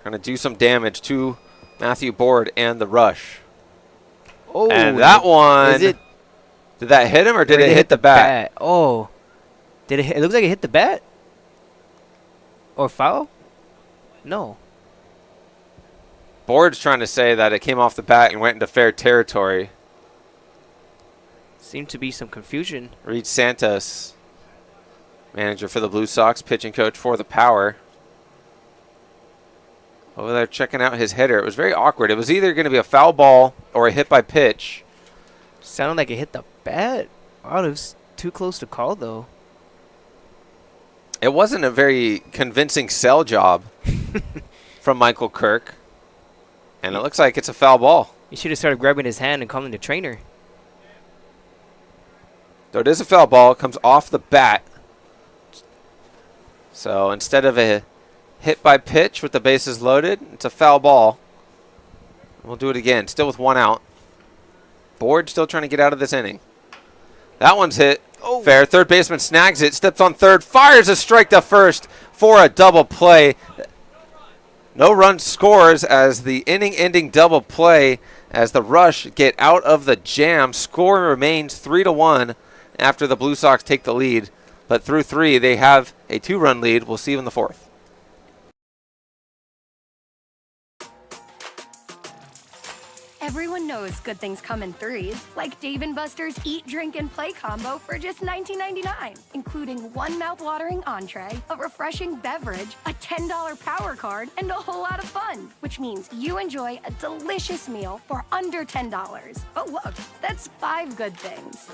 Going to do some damage to Matthew Board and the rush. Oh, and that one, did that hit him or did it hit the bat? Oh, did it? It looks like it hit the bat. Or foul? No. Board's trying to say that it came off the bat and went into fair territory. Seemed to be some confusion. Reed Santos, manager for the Blue Sox, pitching coach for the Power. Over there checking out his hitter. It was very awkward. It was either going to be a foul ball or a hit by pitch. Sounded like it hit the bat. Oh, it was too close to call, though. It wasn't a very convincing sell job from Michael Kirk. And it looks like it's a foul ball. You should have started grabbing his hand and calling the trainer. So it is a foul ball. It comes off the bat. So instead of a hit by pitch with the bases loaded, it's a foul ball. We'll do it again. Still with 1 out. Board still trying to get out of this inning. That one's hit. Oh. Fair. Third baseman snags it. Steps on third. Fires a strike to first for a double play. No run scores as the inning-ending double play as the Rush get out of the jam. Score remains 3-1 after the Blue Sox take the lead. But through 3, they have a 2-run lead. We'll see you in the 4th. Everyone knows good things come in threes, like Dave & Buster's Eat, Drink, and Play combo for just $19.99, including one mouth-watering entree, a refreshing beverage, a $10 power card, and a whole lot of fun, which means you enjoy a delicious meal for under $10. But look, that's 5 good things.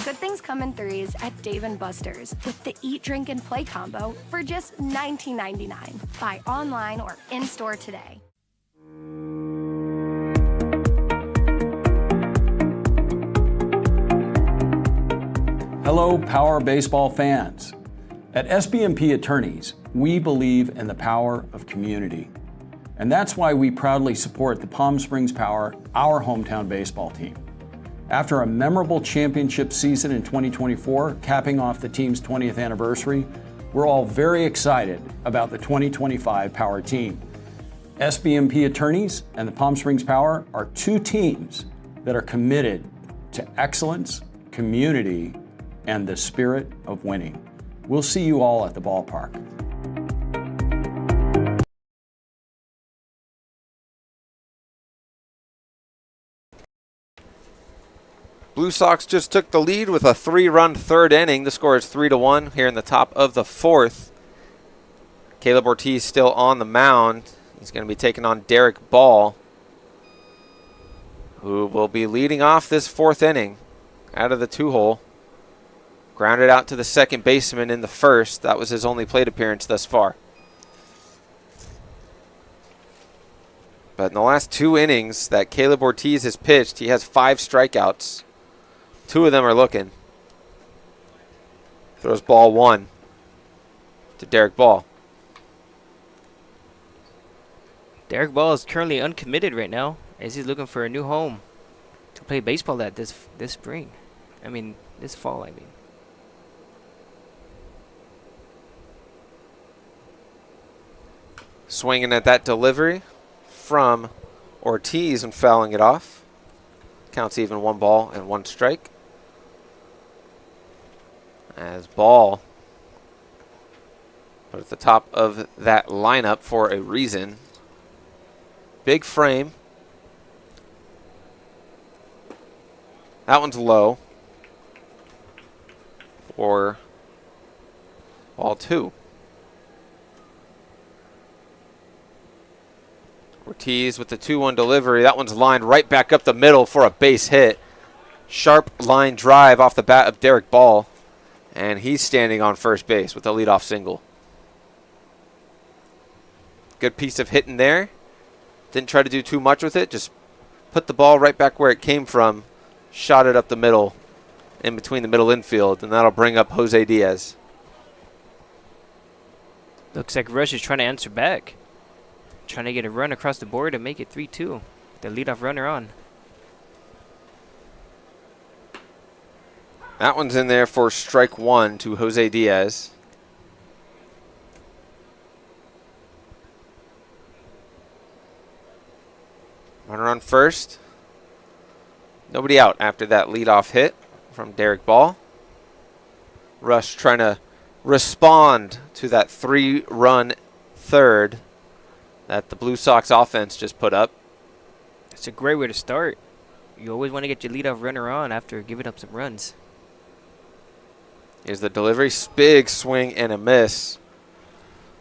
Good things come in threes at Dave & Buster's with the Eat, Drink, and Play combo for just $19.99. Buy online or in-store today. Hello, Power Baseball fans. At SBMP Attorneys, we believe in the power of community. And that's why we proudly support the Palm Springs Power, our hometown baseball team. After a memorable championship season in 2024, capping off the team's 20th anniversary, we're all very excited about the 2025 Power team. SBMP Attorneys and the Palm Springs Power are 2 teams that are committed to excellence, community, and the spirit of winning. We'll see you all at the ballpark. Blue Sox just took the lead with a 3-run third inning. The score is 3-1 here in the top of the 4th. Caleb Ortiz still on the mound. He's going to be taking on Derek Ball, who will be leading off this 4th inning out of the 2-hole. Grounded out to the second baseman in the 1st. That was his only plate appearance thus far. But in the last 2 innings that Caleb Ortiz has pitched, he has 5 strikeouts. 2 of them are looking. Throws ball 1 to Derek Ball. Derek Ball is currently uncommitted right now as he's looking for a new home to play baseball at this spring. This fall, Swinging at that delivery from Ortiz and fouling it off. Counts even 1 ball and 1 strike. As Ball put at the top of that lineup for a reason. Big frame. That one's low for ball 2. Ortiz with the 2-1 delivery. That one's lined right back up the middle for a base hit. Sharp line drive off the bat of Derek Ball. And he's standing on first base with a leadoff single. Good piece of hitting there. Didn't try to do too much with it. Just put the ball right back where it came from. Shot it up the middle in between the middle infield. And that'll bring up Jose Diaz. Looks like Rush is trying to answer back. Trying to get a run across the board and make it 3-2. The leadoff runner on. That one's in there for strike 1 to Jose Diaz. Runner on first. Nobody out after that leadoff hit from Derek Ball. Rush trying to respond to that 3-run third that the Blue Sox offense just put up. It's a great way to start. You always want to get your leadoff runner on after giving up some runs. Here's the delivery. Big swing and a miss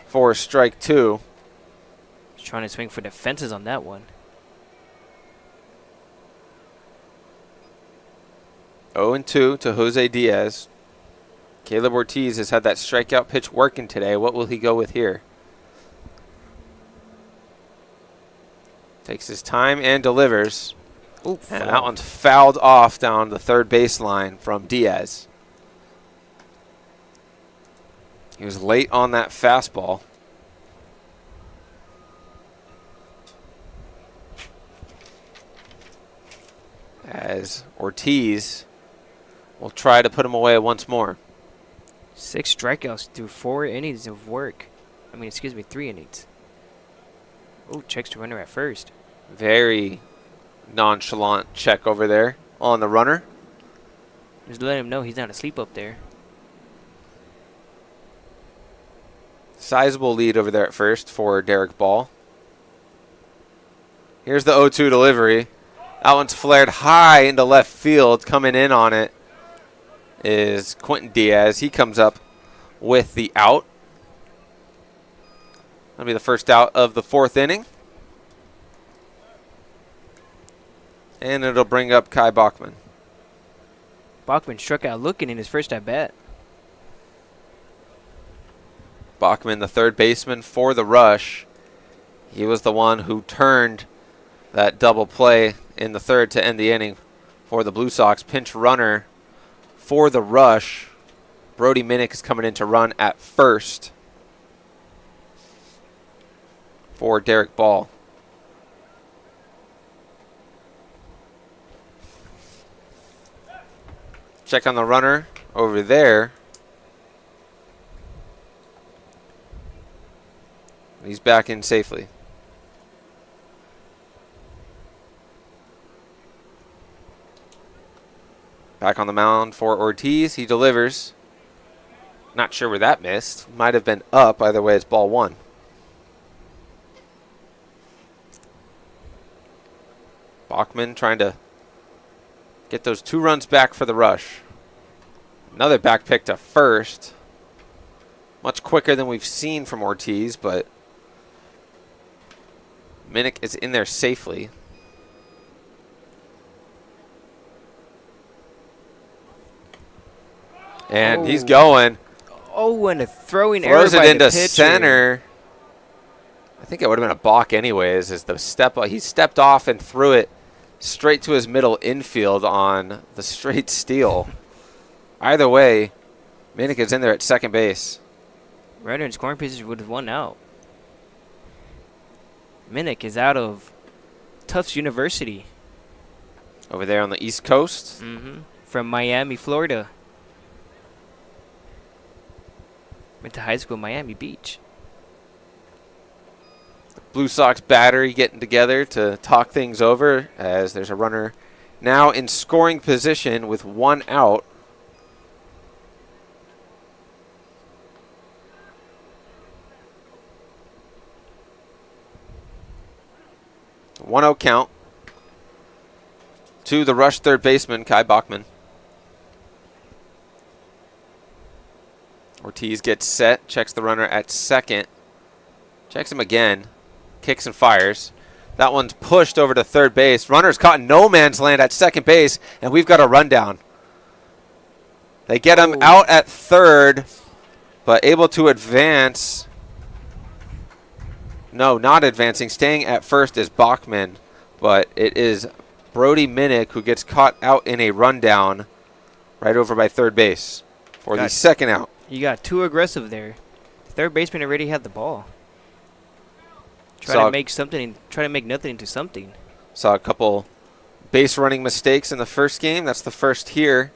for strike 2. He's trying to swing for the fences on that one. 0-2 to Jose Diaz. Caleb Ortiz has had that strikeout pitch working today. What will he go with here? Takes his time and delivers. Ooh, and that one's fouled off down the third baseline from Diaz. He was late on that fastball. As Ortiz will try to put him away once more. 6 strikeouts through 4 innings of work. I mean, excuse me, 3 innings. Oh, checks the runner at first. Very nonchalant check over there on the runner. Just let him know he's not asleep up there. Sizable lead over there at first for Derek Ball. Here's the 0-2 delivery. That one's flared high into left field. Coming in on it is Quentin Diaz. He comes up with the out. That'll be the first out of the 4th inning. And it'll bring up Kai Bachman. Bachman struck out looking in his first at bat. Bachman, the third baseman for the Rush. He was the one who turned that double play in the 3rd to end the inning for the Blue Sox. Pinch runner for the Rush. Brody Minnick is coming in to run at first for Derek Ball. Check on the runner over there. He's back in safely. Back on the mound for Ortiz. He delivers. Not sure where that missed. Might have been up. Either way, it's ball 1. Bachman trying to get those 2 runs back for the Rush. Another back pick to first. Much quicker than we've seen from Ortiz, but Minnick is in there safely. And he's going. Oh, and a throwing error Throws it by into the pitcher. center. I think it would have been a balk anyways, as the he stepped off and threw it straight to his middle infield on the straight steal. Either way, Minnick is in there at second base. Runner in scoring position would have won out. Minnick is out of Tufts University. Over there on the East Coast. From Miami, Florida. Went to high school in Miami Beach. Blue Sox battery getting together to talk things over as there's a runner now in scoring position with 1 out. A 1-0 count to the Rush third baseman, Kai Bachman. Ortiz gets set, checks the runner at second, checks him again, kicks and fires. That one's pushed over to third base. Runner's caught in no man's land at second base, and we've got a rundown. They get him out at third, but able to advance. No, not advancing. Staying at first is Bachman, but it is Brody Minnick who gets caught out in a rundown right over by third base for the second out. You got too aggressive there. The third baseman already had the ball. Try to make something. Try to make nothing into something. Saw a couple base running mistakes in the first game. That's the first here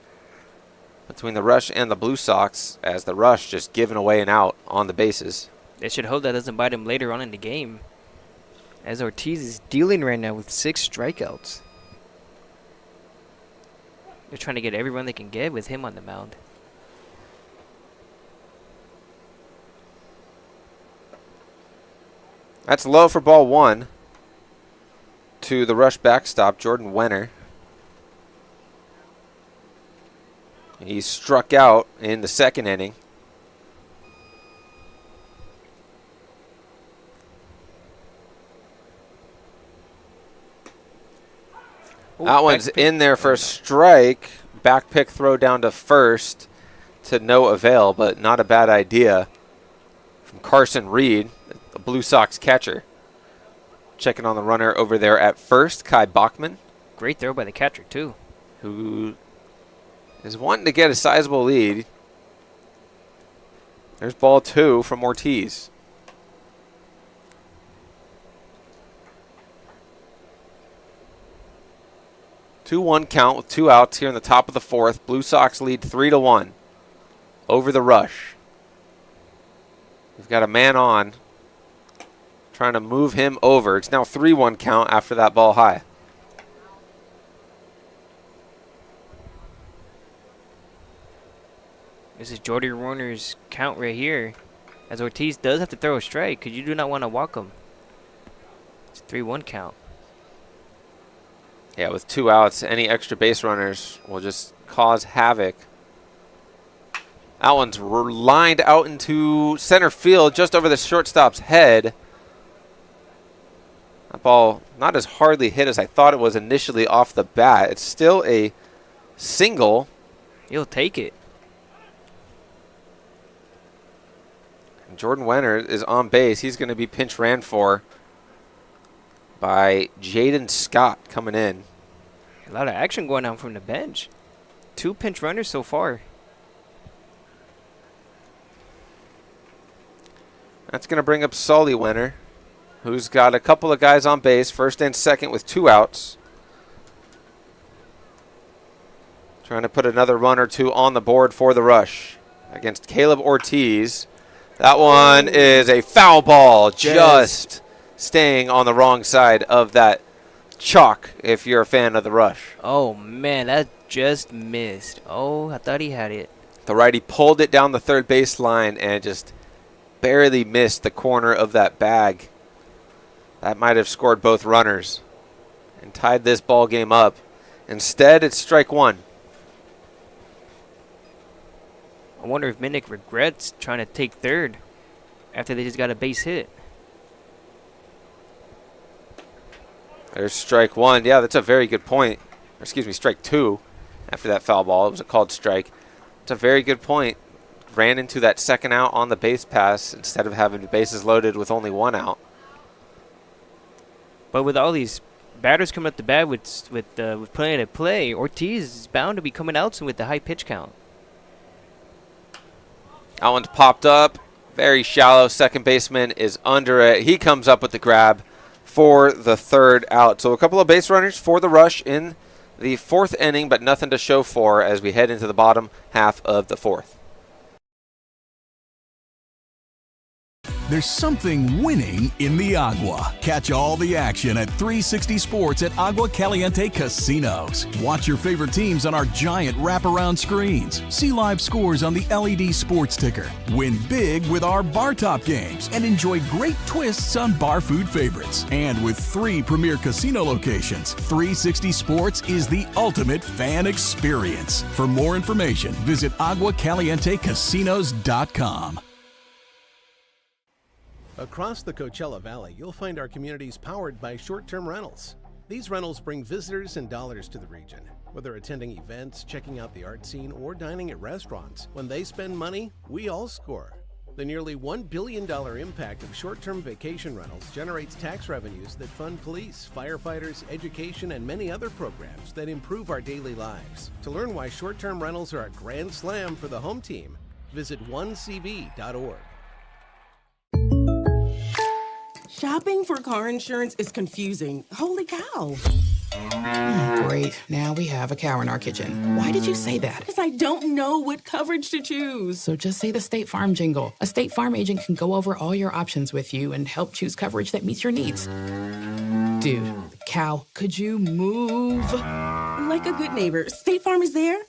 between the Rush and the Blue Sox, as the Rush just giving away an out on the bases. They should hope that doesn't bite him later on in the game, as Ortiz is dealing right now with 6 strikeouts. They're trying to get every run they can get with him on the mound. That's low for ball 1 to the Rush backstop, Jordan Wenner. He struck out in the second inning. That one's in there for a strike. Back pick throw down to first to no avail, but not a bad idea from Carson Reed, the Blue Sox catcher. checking on the runner over there at first, Kai Bachman. Great throw by the catcher, too. Who is wanting to get a sizable lead. There's ball 2 from Ortiz. Two-one count with 2 outs here in the top of the 4th. Blue Sox lead 3-1 over the Rush. We've got a man on, trying to move him over. It's now 3-1 count after that ball high. This is Jordy Warner's count right here, as Ortiz does have to throw a strike because you do not want to walk him. It's a 3-1 count. Yeah, with 2 outs, any extra base runners will just cause havoc. That one's lined out into center field, just over the shortstop's head. That ball not as hardly hit as I thought it was initially off the bat. It's still a single. He'll take it. And Jordan Wenner is on base. He's going to be pinch ran for by Jaden Scott coming in. A lot of action going on from the bench. 2 pinch runners so far. That's going to bring up Sully Wenner, who's got a couple of guys on base, first and second with 2 outs. Trying to put another run or 2 on the board for the Rush against Caleb Ortiz. That one is a foul ball, just staying on the wrong side of that chalk if you're a fan of the Rush. Oh, man, that just missed. Oh, I thought he had it. The righty pulled it down the third base line and just barely missed the corner of that bag. That might have scored both runners and tied this ball game up. Instead, it's strike 1. I wonder if Minnick regrets trying to take third after they just got a base hit. There's strike 1. Yeah, that's a very good point. Or excuse me, strike 2 after that foul ball. It was a called strike. It's a very good point. Ran into that second out on the base pass instead of having the bases loaded with only 1 out. But with all these batters coming up the bat with plenty to play, Ortiz is bound to be coming out soon with the high pitch count. That one's popped up. Very shallow. Second baseman is under it. He comes up with the grab for the 3rd out. So a couple of base runners for the Rush in the 4th inning, but nothing to show for as we head into the bottom half of the 4th. There's something winning in the agua. Catch all the action at 360 Sports at Agua Caliente Casinos. Watch your favorite teams on our giant wraparound screens. See live scores on the LED sports ticker. Win big with our bar top games and enjoy great twists on bar food favorites. And with 3 premier casino locations, 360 Sports is the ultimate fan experience. For more information, visit aguacalientecasinos.com. Across the Coachella Valley, you'll find our communities powered by short-term rentals. These rentals bring visitors and dollars to the region. Whether attending events, checking out the art scene, or dining at restaurants, when they spend money, we all score. The nearly $1 billion impact of short-term vacation rentals generates tax revenues that fund police, firefighters, education, and many other programs that improve our daily lives. To learn why short-term rentals are a grand slam for the home team, visit onecv.org. Shopping for car insurance is confusing. Holy cow. Great. Now we have a cow in our kitchen. Why did you say that? Because I don't know what coverage to choose. So just say the State Farm jingle. A State Farm agent can go over all your options with you and help choose coverage that meets your needs. Dude, cow, could you move? Like a good neighbor, State Farm is there.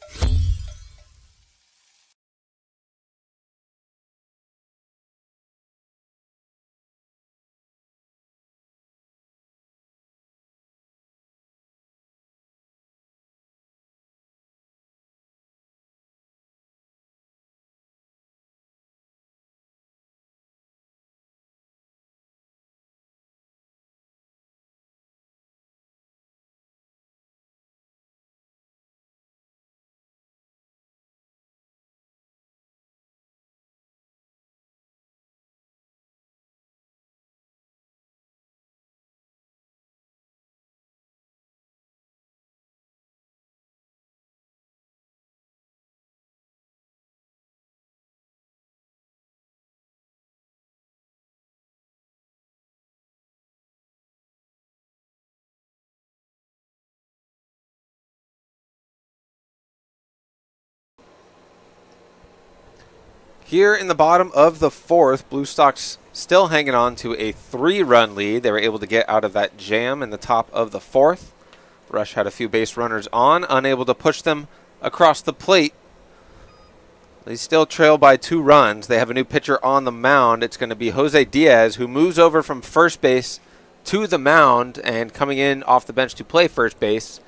Here in the bottom of the fourth, Blue Sox still hanging on to a 3-run lead. They were able to get out of that jam in the top of the fourth. Rush had a few base runners on, unable to push them across the plate. They still trail by 2 runs. They have a new pitcher on the mound. It's going to be Jose Diaz, who moves over from first base to the mound, and coming in off the bench to play first base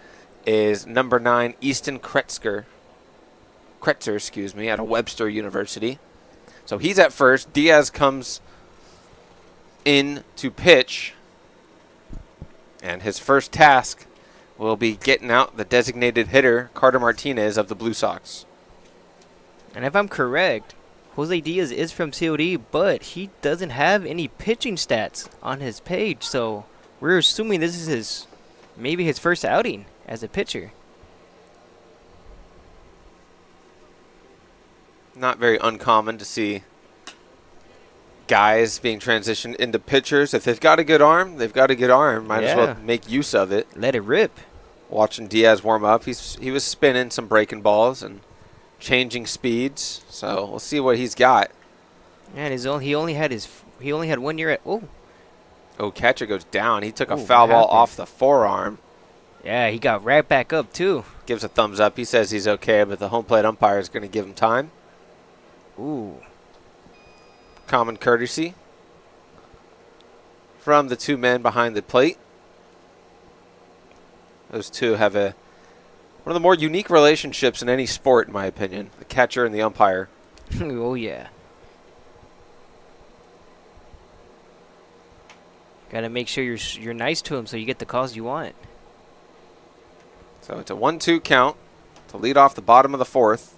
is number 9, Easton Kretzer, out of Webster University. So he's at first. Diaz comes in to pitch, and his first task will be getting out the designated hitter, Carter Martinez of the Blue Sox. And if I'm correct, Jose Diaz is from COD, but he doesn't have any pitching stats on his page, so we're assuming this is maybe his first outing as a pitcher. Not very uncommon to see guys being transitioned into pitchers. If they've got a good arm, they've got a good arm. Might as well make use of it. Let it rip. Watching Diaz warm up, he was spinning some breaking balls and changing speeds. So we'll see what he's got. Man, he only had 1 year at catcher goes down. He took a foul ball off the forearm. Yeah, he got right back up too. Gives a thumbs up. He says he's okay, but the home plate umpire is going to give him time. Ooh. Common courtesy from the 2 men behind the plate. Those two have one of the more unique relationships in any sport, in my opinion. The catcher and the umpire. Oh, yeah. Got to make sure you're nice to him so you get the calls you want. So it's a 1-2 count to lead off the bottom of the fourth.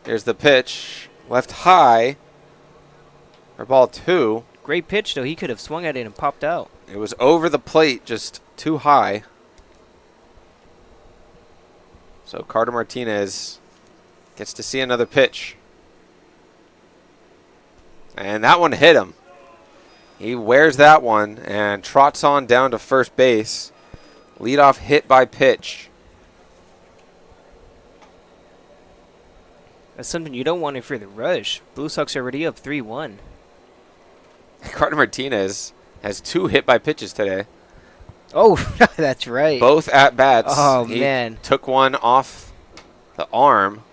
Here's the pitch. Left high. For ball 2. Great pitch, though. He could have swung at it and popped out. It was over the plate, just too high. So Carter Martinez gets to see another pitch. And that one hit him. He wears that one and trots on down to first base. Leadoff hit by pitch. That's something you don't want if you're the Rush. Blue Sox are already up 3-1. Carter Martinez has 2 hit by pitches today. Oh, that's right. Both at bats. Oh, he man. Took one off the arm.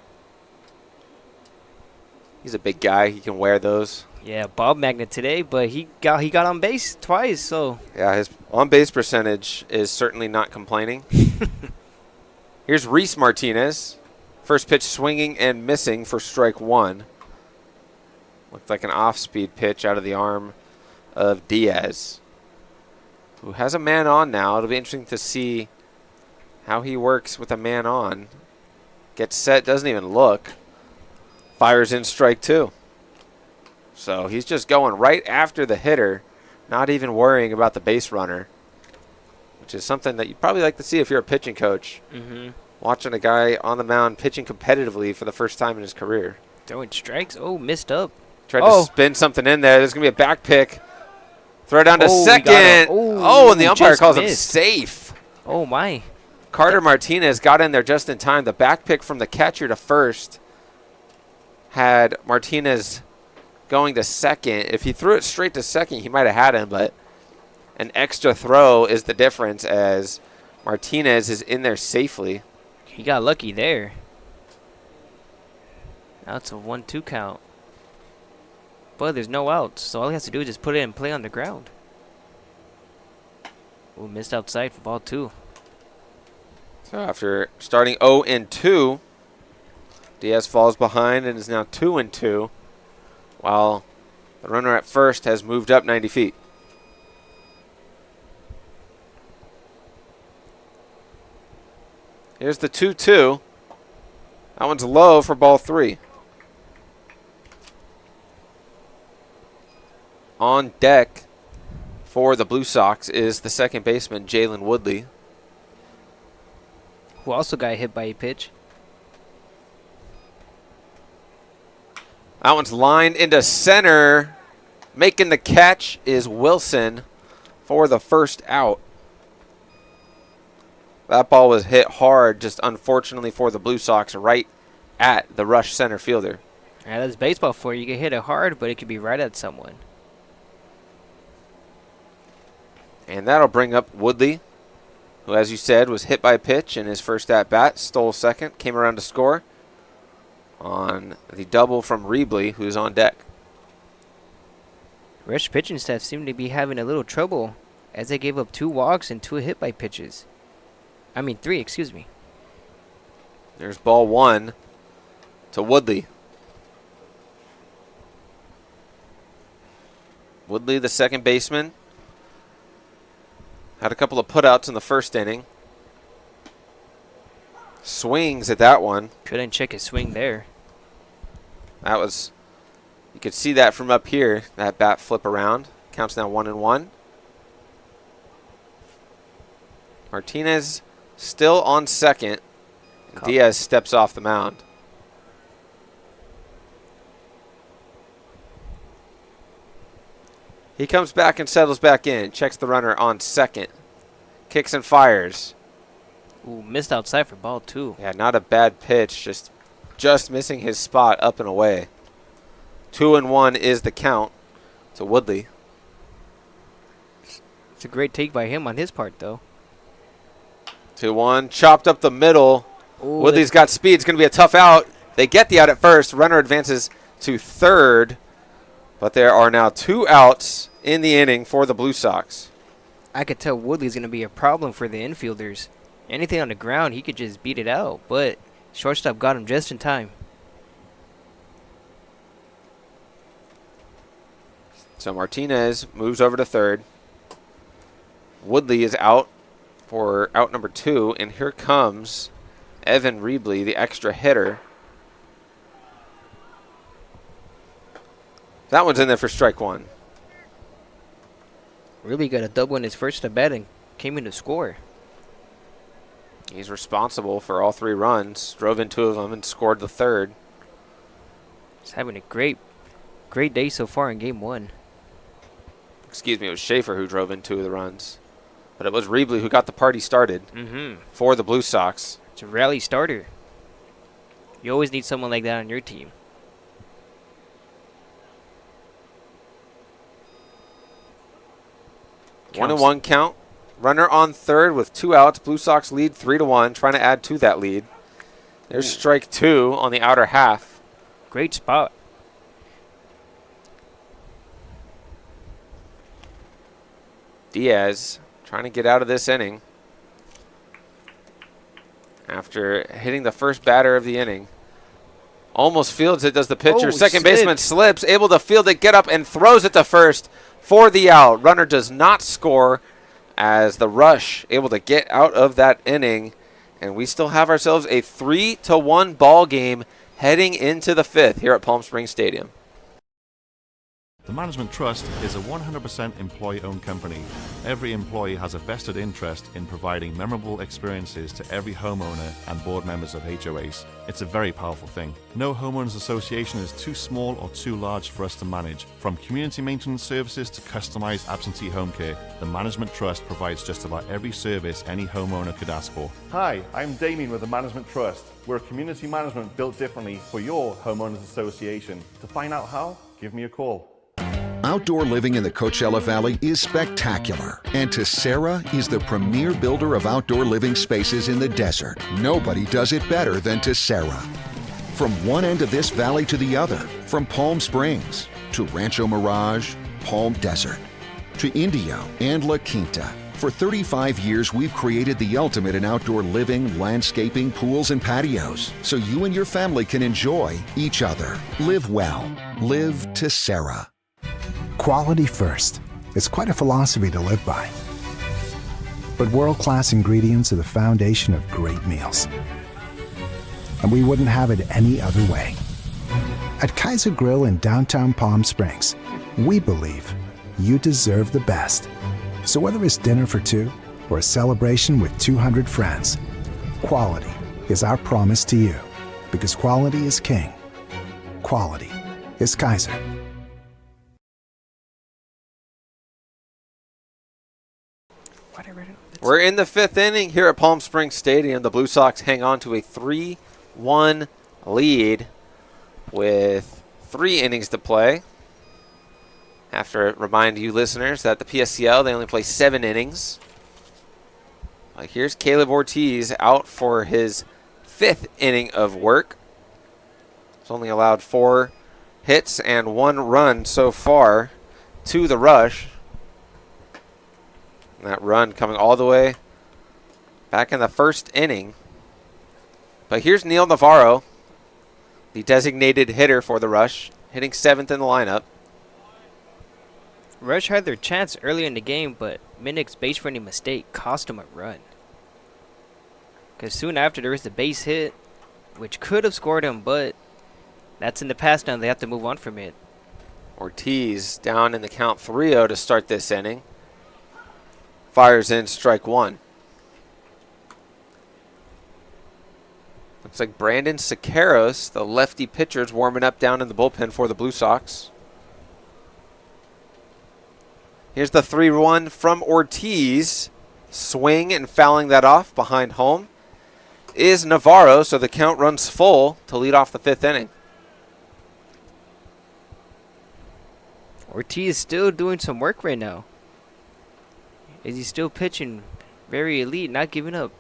He's a big guy. He can wear those. Yeah, Bob Magnet today, but he got on base twice, so. Yeah, his on-base percentage is certainly not complaining. Here's Reese Martinez. First pitch swinging and missing for strike 1. Looked like an off-speed pitch out of the arm of Diaz, who has a man on now. It'll be interesting to see how he works with a man on. Gets set, doesn't even look. Fires in strike 2. So he's just going right after the hitter, not even worrying about the base runner, which is something that you'd probably like to see if you're a pitching coach. Mm-hmm. Watching a guy on the mound pitching competitively for the first time in his career. Throwing strikes. Oh, missed up. Tried to spin something in there. There's going to be a back pick. Throw down to second. And the umpire calls him safe. Oh, my. Carter Martinez got in there just in time. The back pick from the catcher to first had Martinez going to second. If he threw it straight to second, he might have had him, but an extra throw is the difference as Martinez is in there safely. He got lucky there. Now it's a 1-2 count. But there's no outs, so all he has to do is just put it in play on the ground. Oh, missed outside for ball 2. So after starting 0-2, Diaz falls behind and is now 2-2, while the runner at first has moved up 90 feet. Here's the 2-2. That one's low for ball 3. On deck for the Blue Sox is the second baseman, Jalen Woodley, who also got hit by a pitch. That one's lined into center. Making the catch is Wilson for the first out. That ball was hit hard, just unfortunately for the Blue Sox, right at the Rush center fielder. Yeah, that's baseball for you. You can hit it hard, but it could be right at someone. And that'll bring up Woodley, who, as you said, was hit by a pitch in his first at-bat, stole second, came around to score on the double from Rebley, who's on deck. Rush pitching staff seem to be having a little trouble as they gave up 2 walks and 2 hit by pitches. I mean 3, excuse me. There's ball 1 to Woodley. Woodley, the second baseman, had a couple of putouts in the first inning. Swings at that one. Couldn't check his swing there. That was, you could see that from up here, that bat flip around. Counts now 1-1. Martinez still on second. Diaz steps off the mound. He comes back and settles back in. Checks the runner on second. Kicks and fires. Ooh, missed outside for ball 2. Yeah, not a bad pitch. Just missing his spot up and away. 2-1 is the count to Woodley. It's a great take by him on his part, though. 2-1. Chopped up the middle. Ooh, Woodley's got speed. It's going to be a tough out. They get the out at first. Runner advances to third. But there are now 2 outs in the inning for the Blue Sox. I could tell Woodley's going to be a problem for the infielders. Anything on the ground, he could just beat it out. But shortstop got him just in time. So Martinez moves over to third. Woodley is out for out number 2. And here comes Evan Rebley, the extra hitter. That one's in there for strike 1. Really got a double in his first at bat and came in to score. He's responsible for all 3 runs. Drove in 2 of them and scored the third. He's having a great day so far in game 1. Excuse me, it was Schaefer who drove in 2 of the runs. But it was Rebley who got the party started for the Blue Sox. It's a rally starter. You always need someone like that on your team. 1-1 count. Runner on third with 2 outs. Blue Sox lead 3-1, trying to add to that lead. There's strike 2 on the outer half. Great spot. Diaz trying to get out of this inning after hitting the first batter of the inning. Almost fields it, does the pitcher. Second baseman slips, able to field it, get up, and throws it to first for the out. Runner does not score as the Rush able to get out of that inning. And we still have ourselves a 3-1 ball game heading into the 5th here at Palm Springs Stadium. The Management Trust is a 100% employee-owned company. Every employee has a vested interest in providing memorable experiences to every homeowner and board members of HOAs. It's a very powerful thing. No homeowners association is too small or too large for us to manage. From community maintenance services to customized absentee home care, the Management Trust provides just about every service any homeowner could ask for. Hi, I'm Damien with the Management Trust. We're a community management built differently for your homeowners association. To find out how, give me a call. Outdoor living in the Coachella Valley is spectacular, and Tessera is the premier builder of outdoor living spaces in the desert. Nobody does it better than Tessera. From one end of this valley to the other, from Palm Springs to Rancho Mirage, Palm Desert, to Indio and La Quinta. For 35 years, we've created the ultimate in outdoor living, landscaping, pools, and patios, so you and your family can enjoy each other. Live well. Live Tessera. Quality first. It's quite a philosophy to live by. But world-class ingredients are the foundation of great meals. And we wouldn't have it any other way. At Kaiser Grill in downtown Palm Springs, we believe you deserve the best. So whether it's dinner for 2 or a celebration with 200 friends, quality is our promise to you. Because quality is king. Quality is Kaiser. We're in the 5th inning here at Palm Springs Stadium. The Blue Sox hang on to a 3-1 lead. with 3 innings to play. Have to remind you listeners that the PSCL, they only play 7 innings. Here's Caleb Ortiz out for his 5th inning of work. He's only allowed 4 hits and 1 run so far to the Rush. And that run coming all the way back in the 1st inning. But here's Neil Navarro, the designated hitter for the Rush, hitting 7th in the lineup. Rush had their chance early in the game, but Minnick's base running mistake cost him a run. Because soon after there was the base hit, which could have scored him, but that's in the past now. They have to move on from it. Ortiz down in the count 3-0 to start this inning. Fires in strike 1. Looks like Brandon Sakaros, the lefty pitcher, is warming up down in the bullpen for the Blue Sox. Here's the 3-1 from Ortiz. Swing and fouling that off behind home is Navarro, so the count runs full to lead off the 5th inning. Ortiz is still doing some work right now. Is he still pitching very elite, not giving up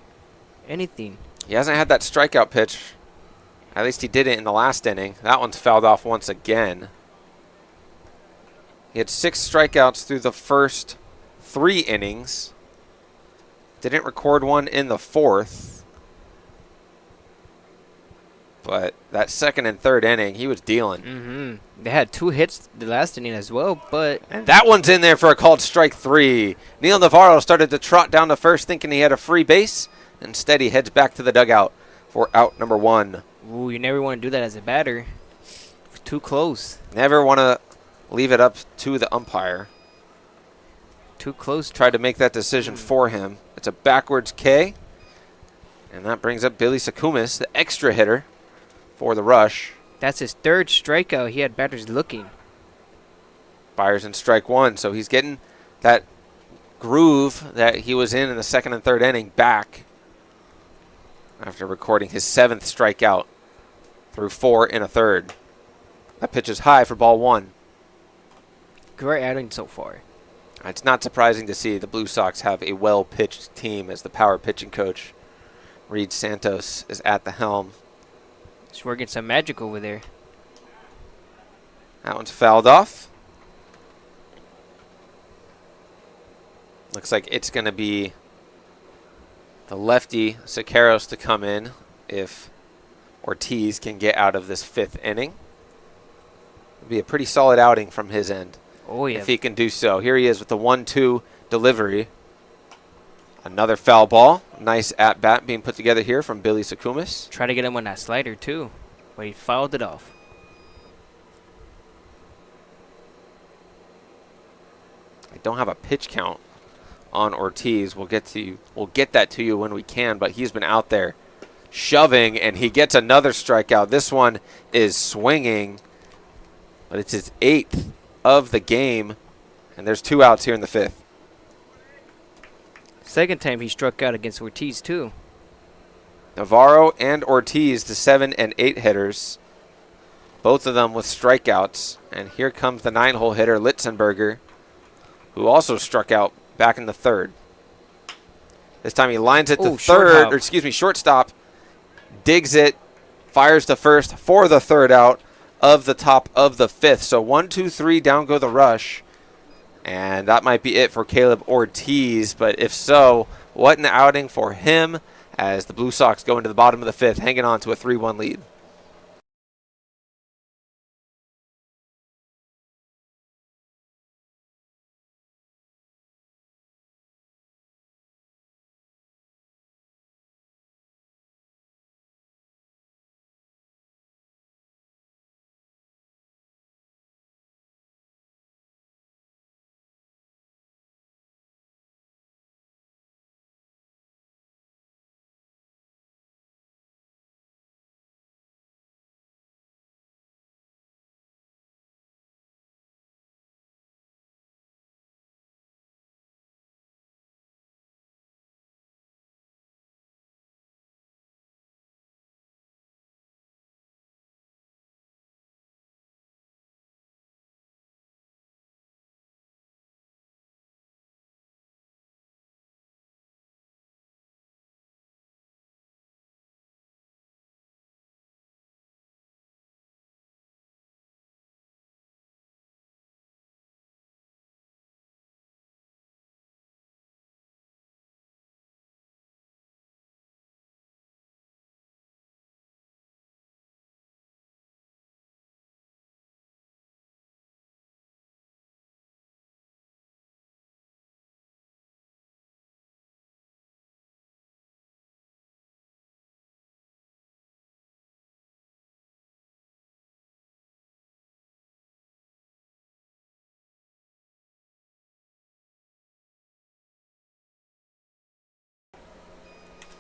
anything? He hasn't had that strikeout pitch. At least he did it in the last inning. That one's fouled off once again. He had 6 strikeouts through the first 3 innings. Didn't record one in the 4th. But that 2nd and 3rd inning, he was dealing. They had 2 hits the last inning as well, but... And that one's in there for a called strike 3. Neil Navarro started to trot down to first thinking he had a free base. Instead, he heads back to the dugout for out number 1. Ooh, you never want to do that as a batter. Too close. Never want to leave it up to the umpire. Too close. Tried to make that decision for him. It's a backwards K. And that brings up Billy Sakumis, the extra hitter for the Rush. That's his 3rd strikeout. He had batters looking. Fires in strike 1, so he's getting that groove that he was in the 2nd and 3rd inning back after recording his 7th strikeout through 4 in a 3rd. That pitch is high for ball 1. Great outing so far. It's not surprising to see the Blue Sox have a well-pitched team as the power pitching coach, Reed Santos, is at the helm. He's working some magic over there. That one's fouled off. Looks like it's going to be the lefty Sakaros to come in if Ortiz can get out of this 5th inning. It'll be a pretty solid outing from his end. Oh, yeah. If he can do so. Here he is with the 1-2 delivery. Another foul ball. Nice at-bat being put together here from Billy Sakumis. Try to get him on that slider, too, but he fouled it off. I don't have a pitch count on Ortiz. We'll get that to you when we can, but he's been out there shoving, and he gets another strikeout. This one is swinging, but it's his 8th of the game, and there's 2 outs here in the 5th. 2nd time he struck out against Ortiz, too. Navarro and Ortiz, the 7 and 8 hitters, both of them with strikeouts. And here comes the 9-hole hitter, Litzenberger, who also struck out back in the 3rd. This time he lines it to 3rd, or excuse me, shortstop, digs it, fires to first for the 3rd out of the top of the 5th. So 1, 2, 3, down go the Rush. And that might be it for Caleb Ortiz. But if so, what an outing for him as the Blue Sox go into the bottom of the 5th, hanging on to a 3-1 lead.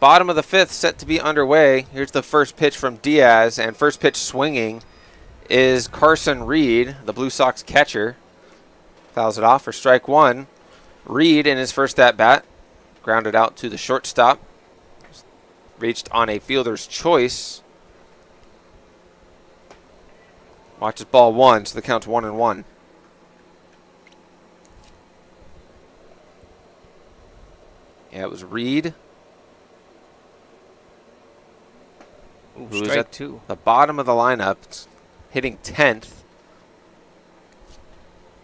Bottom of the fifth set to be underway. Here's the first pitch from Diaz, and first pitch swinging is Carson Reed, the Blue Sox catcher. Fouls it off for strike one. Reed in his first at-bat, grounded out to the shortstop. Reached on a fielder's choice. Watches ball one, so the count's 1-1. Yeah, it was Reed. Who's strike at two. the bottom of the lineup, hitting 10th.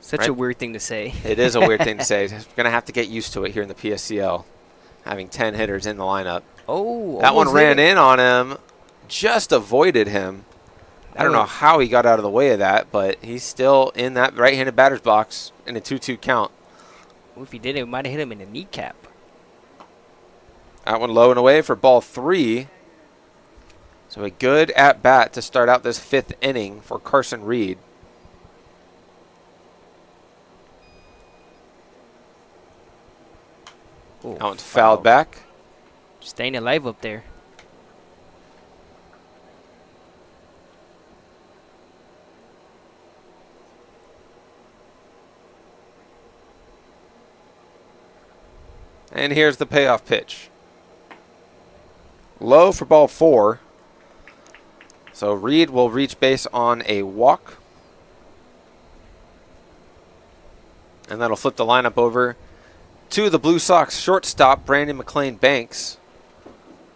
Such a weird thing to say. It is a weird thing to say. We're going to have to get used to it here in the PSCL, having 10 hitters in the lineup. Oh, that one almost ran hit it. in on him, just avoided him. I don't know how he got out of the way of that, but he's still in that right-handed batter's box in a 2-2 count. Well, if he did, it might have hit him in the kneecap. That one low and away for ball three. So a good at-bat to start out this fifth inning for Carson Reed. Ooh, that one's fouled back. Staying alive up there. And here's the payoff pitch. Low for ball four. So Reed will reach base on a walk. And that'll flip the lineup over to the Blue Sox shortstop, Brandon McLean Banks,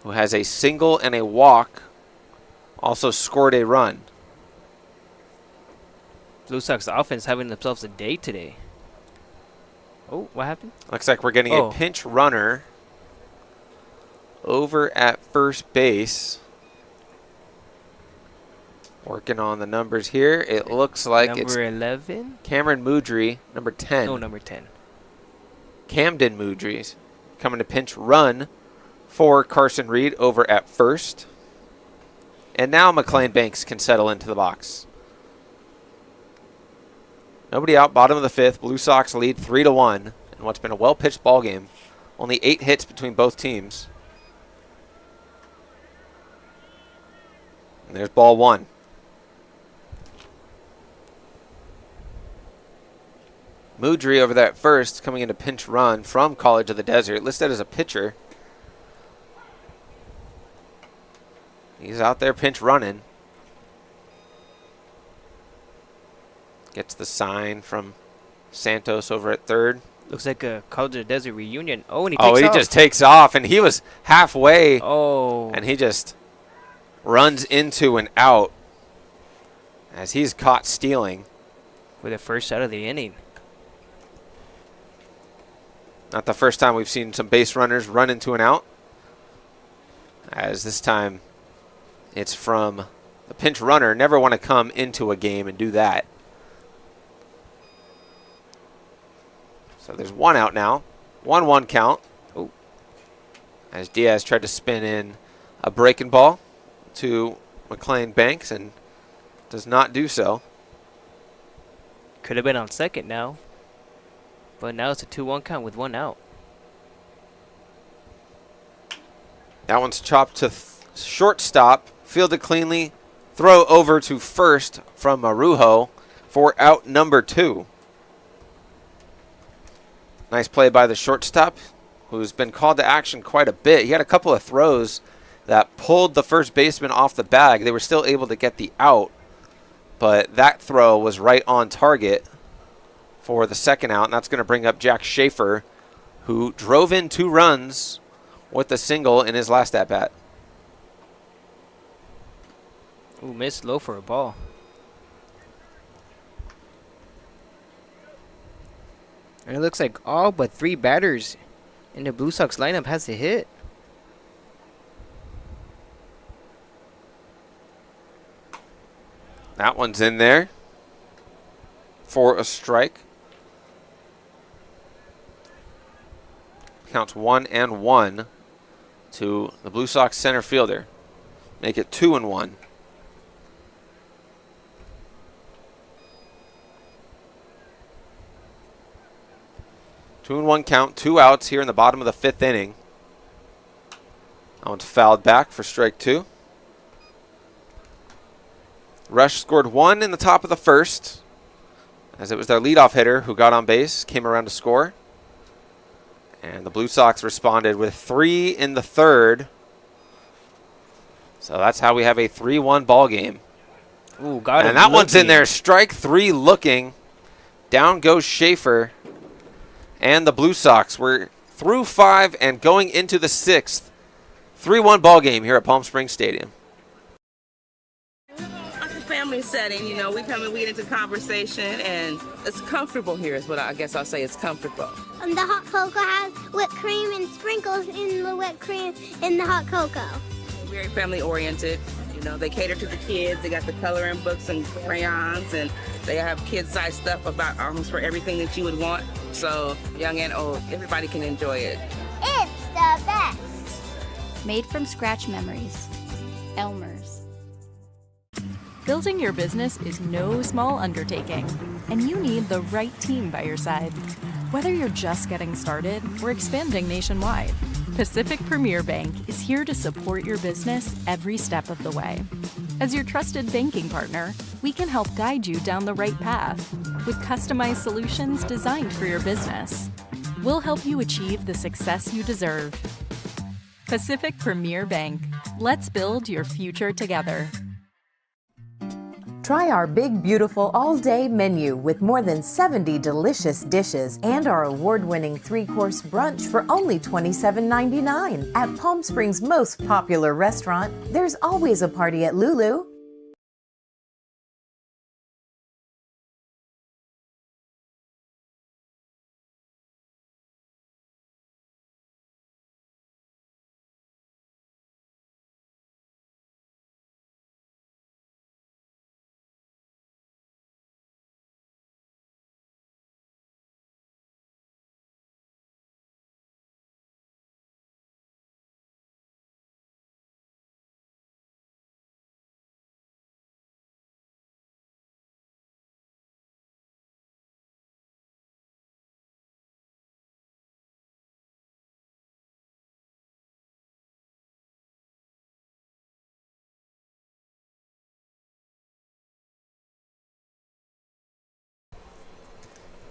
who has a single and a walk, also scored a run. Blue Sox offense having themselves a day today. Oh, what happened? Looks like we're getting a pinch runner over at first base. Working on the numbers here. It looks like it's number 11? Cameron Moudry, number 10. No, number 10. Camden Moudry's coming to pinch run for Carson Reed over at first. And now McLean Banks can settle into the box. Nobody out, bottom of the fifth. Blue Sox lead 3-1 in what's been a well-pitched ball game. Only 8 hits between both teams. And there's ball one. Moudry over there at first, coming into pinch run from College of the Desert, listed as a pitcher. He's out there pinch running. Gets the sign from Santos over at third. Looks like a College of the Desert reunion. Oh, and he takes off. Just takes off, and he was halfway. Oh. And he just runs into an out as he's caught stealing. For the first out of the inning. Not the first time we've seen some base runners run into an out. As this time it's from the pinch runner. Never want to come into a game and do that. So there's one out now. 1-1 count. Oh. As Diaz tried to spin in a breaking ball to McLean Banks and does not do so. Could have been on second now. But now it's a 2-1 count with one out. That one's chopped to shortstop. Fielded cleanly. Throw over to first from Marujo for out number 2. Nice play by the shortstop, who's been called to action quite a bit. He had a couple of throws that pulled the first baseman off the bag. They were still able to get the out, but that throw was right on target for the second out, and that's going to bring up Jack Schaefer, who drove in 2 runs with a single in his last at-bat. Ooh, missed low for a ball. And it looks like all but 3 batters in the Blue Sox lineup has a hit. That one's in there for a strike. Counts 1-1 to the Blue Sox center fielder. Make it 2-1. Two and one count, 2 outs here in the bottom of the 5th inning. That one's fouled back for strike 2. Rush scored 1 in the top of the first, as it was their leadoff hitter who got on base, came around to score. And the Blue Sox responded with 3 in the third. So that's how we have a 3-1 ball game. Ooh, got him. And that one's in there. Strike 3 looking. Down goes Schaefer. And the Blue Sox were through 5 and going into the 6th. 3-1 ball game here at Palm Springs Stadium. It's a family setting, you know, we come and we get into conversation, and it's comfortable here is what I guess I'll say. It's comfortable. The hot cocoa has whipped cream and sprinkles in the whipped cream in the hot cocoa. Very family oriented. You know, they cater to the kids. They got the coloring books and crayons, and they have kid-sized stuff about almost for everything that you would want. So young and old, everybody can enjoy it. It's the best. Made from scratch memories. Elmer's. Building your business is no small undertaking, and you need the right team by your side. Whether you're just getting started or expanding nationwide, Pacific Premier Bank is here to support your business every step of the way. As your trusted banking partner, we can help guide you down the right path with customized solutions designed for your business. We'll help you achieve the success you deserve. Pacific Premier Bank. Let's build your future together. Try our big, beautiful all-day menu with more than 70 delicious dishes and our award-winning 3-course brunch for only $27.99. At Palm Springs' most popular restaurant, there's always a party at Lulu.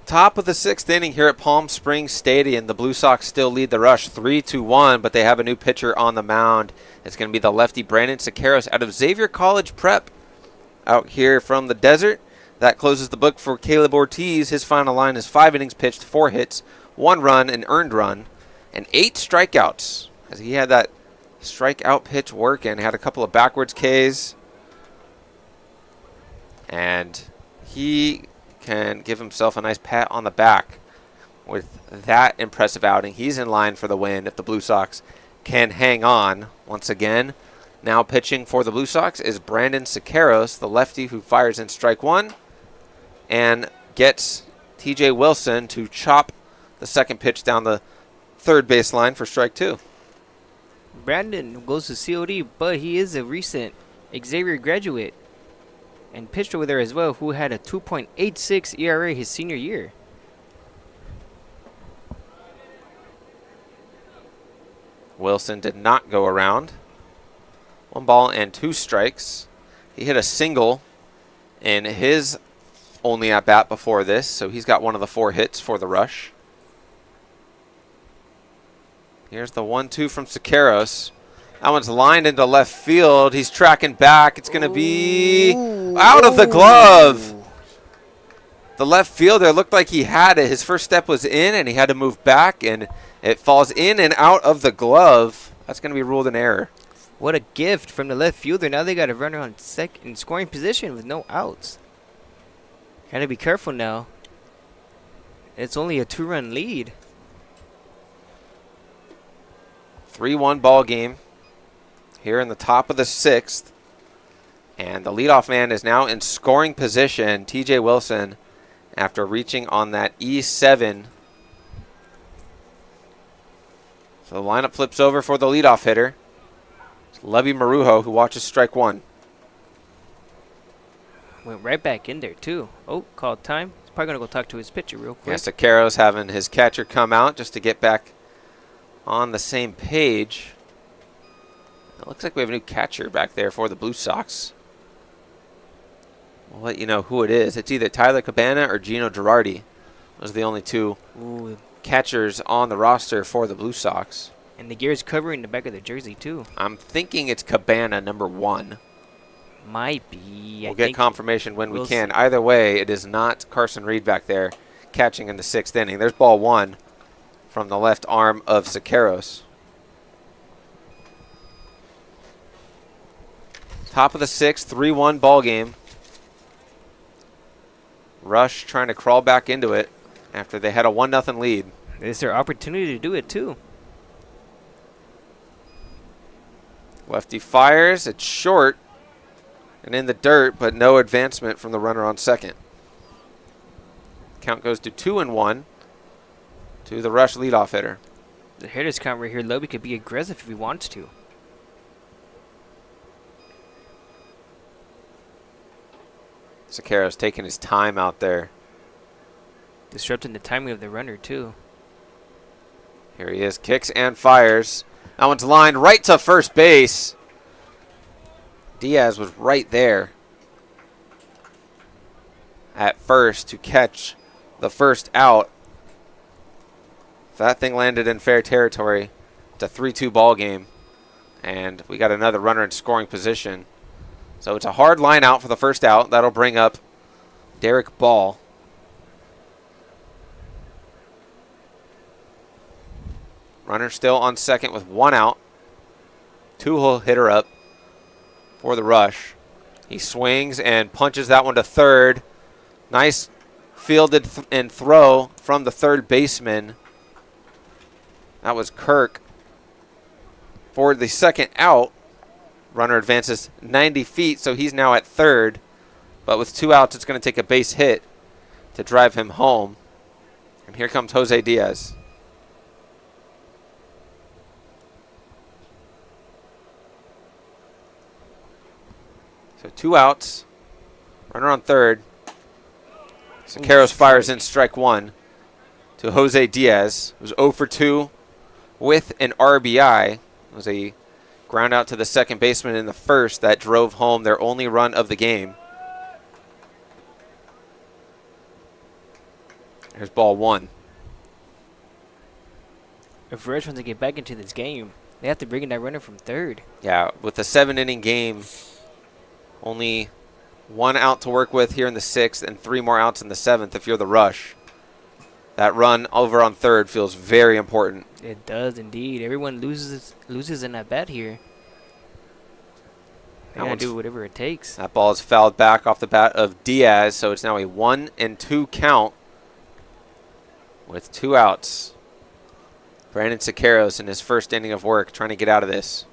Top of the 6th inning here at Palm Springs Stadium. The Blue Sox still lead the Rush 3-1, but they have a new pitcher on the mound. It's going to be the lefty Brandon Sakaros out of Xavier College Prep out here from the desert. That closes the book for Caleb Ortiz. His final line is 5 innings pitched, 4 hits, 1 run, an earned run, and 8 strikeouts. As he had that strikeout pitch working, had a couple of backwards Ks. And he can give himself a nice pat on the back with that impressive outing. He's in line for the win if the Blue Sox can hang on once again. Now pitching for the Blue Sox is Brandon Sakaros, the lefty who fires in strike 1 and gets TJ Wilson to chop the second pitch down the third baseline for strike 2. Brandon goes to COD, but he is a recent Xavier graduate and pitched over there as well, who had a 2.86 ERA his senior year. Wilson did not go around. 1 ball and 2 strikes. He hit a single in his only at-bat before this, so he's got one of the 4 hits for the Rush. Here's the 1-2 from Sakaros. That one's lined into left field. He's tracking back. It's going to be out of the glove. The left fielder looked like he had it. His first step was in, and he had to move back, and it falls in and out of the glove. That's going to be ruled an error. What a gift from the left fielder. Now they got a runner on second in scoring position with no outs. Got to be careful now. It's only a 2-run lead. 3-1 ball game here in the top of the 6th. And the leadoff man is now in scoring position, TJ Wilson, after reaching on that E7. So the lineup flips over for the leadoff hitter. It's Levy Marujo, who watches strike 1. Went right back in there, too. Oh, called time. He's probably going to go talk to his pitcher real quick. Yes, Sakaros having his catcher come out just to get back on the same page. It looks like we have a new catcher back there for the Blue Sox. We'll let you know who it is. It's either Tyler Cabana or Gino Girardi. Those are the only two catchers on the roster for the Blue Sox. And the gear's covering the back of the jersey, too. I'm thinking it's Cabana, number 1. Might be. We'll get confirmation when we can. Either way, it is not Carson Reed back there catching in the 6th inning. There's ball 1 from the left arm of Siqueiros. Top of the 6th, 3-1 ball game. Rush trying to crawl back into it after they had a 1-0 lead. It's their opportunity to do it, too. Lefty fires. It's short and in the dirt, but no advancement from the runner on second. Count goes to 2-1 to the Rush leadoff hitter. The hitter's count right here, Lobby could be aggressive if he wants to. Siqueiros taking his time out there. Disrupting the timing of the runner, too. Here he is, kicks and fires. That one's lined right to first base. Diaz was right there at first to catch the first out. If that thing landed in fair territory, it's a 3-2 ball game. And we got another runner in scoring position. So it's a hard line out for the first out. That'll bring up Derek Ball. Runner still on second with 1 out. 2-hole hitter up for the Rush. He swings and punches that one to third. Nice fielded and throw from the third baseman. That was Kirk. For the second out, runner advances 90 feet, so he's now at third. But with 2 outs, it's going to take a base hit to drive him home. And here comes Jose Diaz. So 2 outs, runner on third. Siqueiros fires in strike 1 to Jose Diaz. It was 0 for 2 with an RBI. It was a ground out to the second baseman in the first that drove home their only run of the game. Here's ball 1. If Rush wants to get back into this game, they have to bring in that runner from third. Yeah, with the 7-inning game, only 1 out to work with here in the 6th and 3 more outs in the 7th if you're the Rush. That run over on third feels very important. It does indeed. Everyone loses in that bat here. They gotta do whatever it takes. That ball is fouled back off the bat of Diaz, so it's now a 1-2 count with 2 outs. Brandon Siqueiros in his first inning of work trying to get out of this.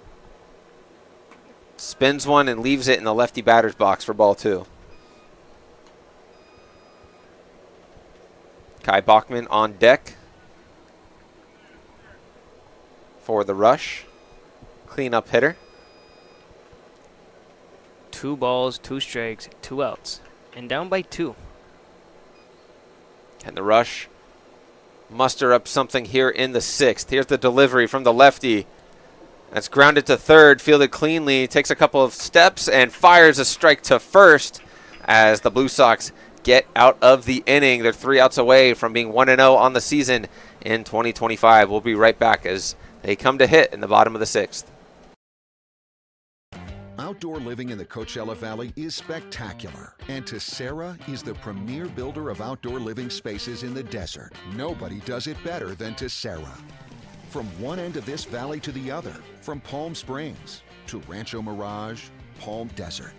Spins one and leaves it in the lefty batter's box for ball 2. Kai Bachman on deck for the Rush. Cleanup hitter. 2 balls, 2 strikes, 2 outs. And down by 2. Can the Rush muster up something here in the 6th? Here's the delivery from the lefty. That's grounded to third, fielded cleanly, takes a couple of steps and fires a strike to first as the Blue Sox get out of the inning. They're 3 outs away from being 1-0 on the season in 2025. We'll be right back as they come to hit in the bottom of the 6th. Outdoor living in the Coachella Valley is spectacular, and Tessera is the premier builder of outdoor living spaces in the desert. Nobody does it better than Tessera. From one end of this valley to the other, from Palm Springs to Rancho Mirage, Palm Desert,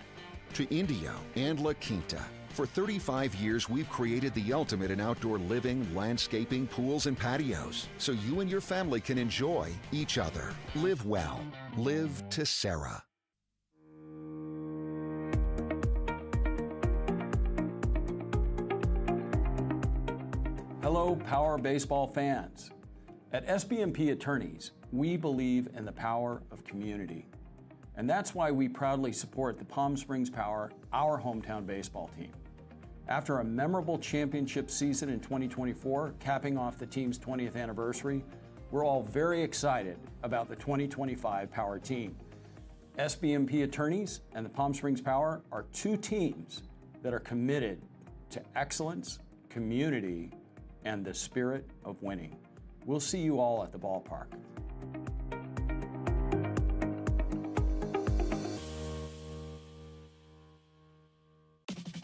to Indio and La Quinta. For 35 years, we've created the ultimate in outdoor living, landscaping, pools, and patios, so you and your family can enjoy each other. Live well. Live Tessera. Hello, Power Baseball fans. At SBMP Attorneys, we believe in the power of community. And that's why we proudly support the Palm Springs Power, our hometown baseball team. After a memorable championship season in 2024, capping off the team's 20th anniversary, we're all very excited about the 2025 Power team. SBMP Attorneys and the Palm Springs Power are two teams that are committed to excellence, community, and the spirit of winning. We'll see you all at the ballpark.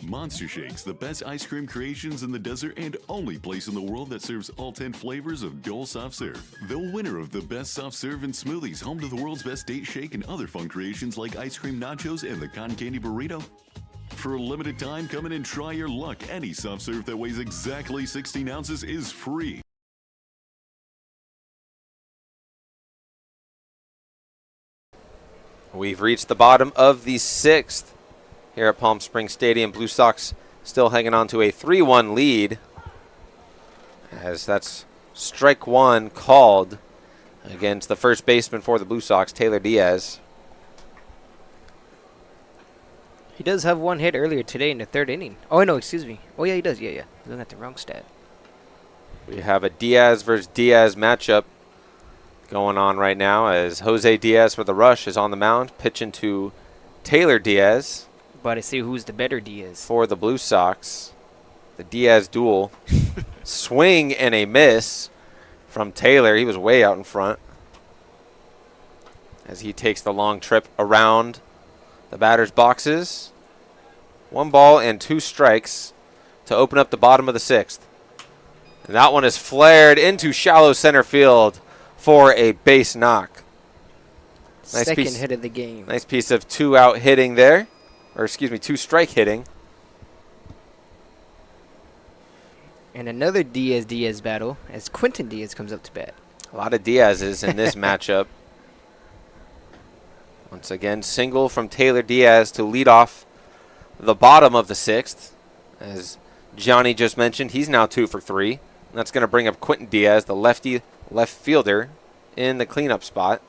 Monster Shakes, the best ice cream creations in the desert and only place in the world that serves all 10 flavors of Dole Soft Serve. The winner of the best soft serve and smoothies, home to the world's best date shake and other fun creations like ice cream nachos and the cotton candy burrito. For a limited time, come in and try your luck. Any soft serve that weighs exactly 16 ounces is free. We've reached the bottom of the 6th here at Palm Springs Stadium. Blue Sox still hanging on to a 3-1 lead, as that's strike one called against the first baseman for the Blue Sox, Taylor Diaz. He does have one hit earlier today in the 3rd inning. Oh, no, excuse me. Oh, yeah, he does. Yeah. Looking at the wrong stat. We have a Diaz versus Diaz matchup going on right now, as Jose Diaz for the Rush is on the mound, pitching to Taylor Diaz. About to see who's the better Diaz. For the Blue Sox, the Diaz duel. Swing and a miss from Taylor. He was way out in front as he takes the long trip around the batter's boxes. 1 ball and 2 strikes to open up the bottom of the 6th. And that one is flared into shallow center field for a base knock. Nice Second hit of the game. Nice piece of 2-out hitting there. Or excuse me, 2-strike hitting. And another Diaz battle as Quentin Diaz comes up to bat. A lot of Diaz's in this matchup. Once again, single from Taylor Diaz to lead off the bottom of the 6th. As Johnny just mentioned, he's now 2 for 3. And that's going to bring up Quentin Diaz, the lefty left fielder, in the cleanup spot.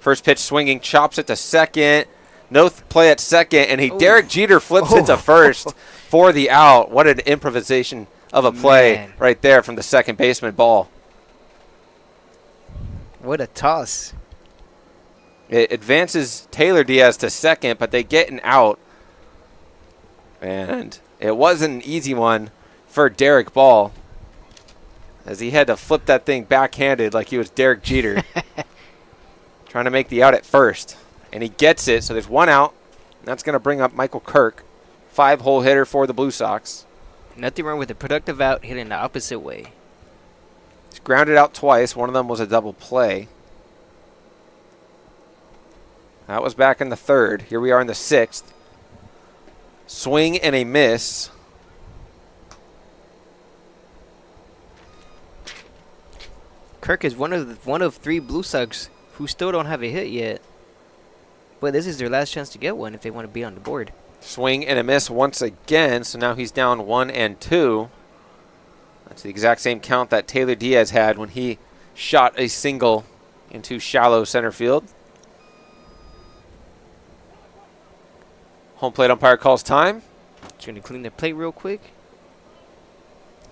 First pitch swinging, chops it to second. No play at second, and Derek Jeter flips it to first for the out. What an improvisation of a play right there from the second baseman, Ball. What a toss. It advances Taylor Diaz to second, but they get an out. And it wasn't an easy one for Derek Ball, as he had to flip that thing backhanded like he was Derek Jeter. Trying to make the out at first. And he gets it, so there's 1 out. That's going to bring up Michael Kirk, 5-hole hitter for the Blue Sox. Nothing wrong with a productive out hitting the opposite way. He's grounded out twice. One of them was a double play. That was back in the 3rd. Here we are in the 6th. Swing and a miss. Kirk is one of 3 Blue Sox who still don't have a hit yet. But this is their last chance to get one if they want to be on the board. Swing and a miss once again, so now he's down 1 and 2. That's the exact same count that Taylor Diaz had when he shot a single into shallow center field. Home plate umpire calls time. Just going to clean the plate real quick.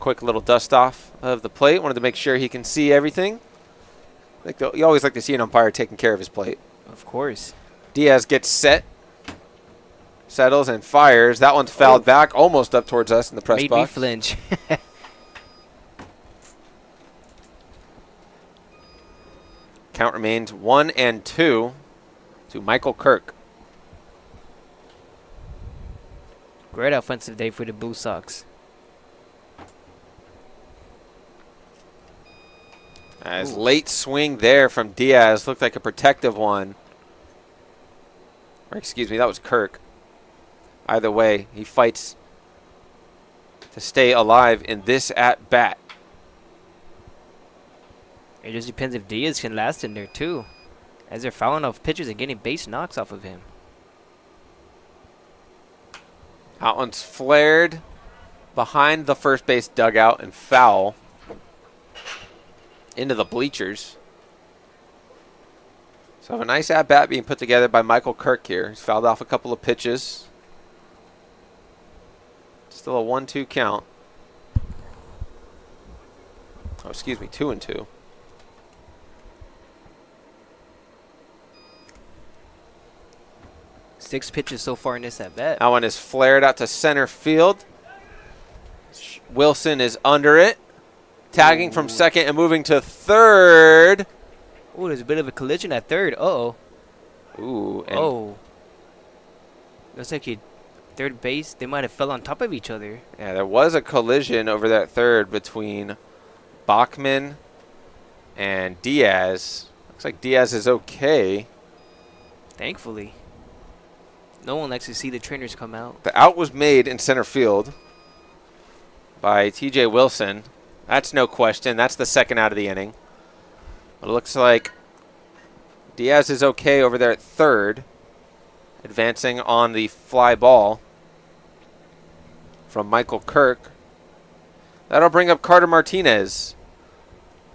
Quick little dust off of the plate. Wanted to make sure he can see everything. You always like to see an umpire taking care of his plate. Of course. Diaz gets set, settles, and fires. That one's fouled back, almost up towards us in the press box. Made me flinch. Count remains 1 and 2 to Michael Kirk. Great offensive day for the Blue Sox. As late swing there from Diaz looked like a protective one. Or excuse me, that was Kirk. Either way, he fights to stay alive in this at-bat. It just depends if Diaz can last in there, too, as they're fouling off pitches and getting base knocks off of him. That one's flared behind the first base dugout and foul into the bleachers. So a nice at-bat being put together by Michael Kirk here. He's fouled off a couple of pitches. Still a 1-2 count. Oh, excuse me, 2-2. 6 pitches so far in this at bat. That one is flared out to center field. Wilson is under it. Tagging from second and moving to third. Oh, there's a bit of a collision at third. Uh-oh. Ooh. And looks like third base, they might have fell on top of each other. yeah, there was a collision over that third between Bachman and Diaz. Looks like Diaz is okay. Thankfully. No one likes to see the trainers come out. The out was made in center field by TJ Wilson. That's no question. That's the second out of the inning. It looks like Diaz is okay over there at third, advancing on the fly ball from Michael Kirk. That'll bring up Carter Martinez,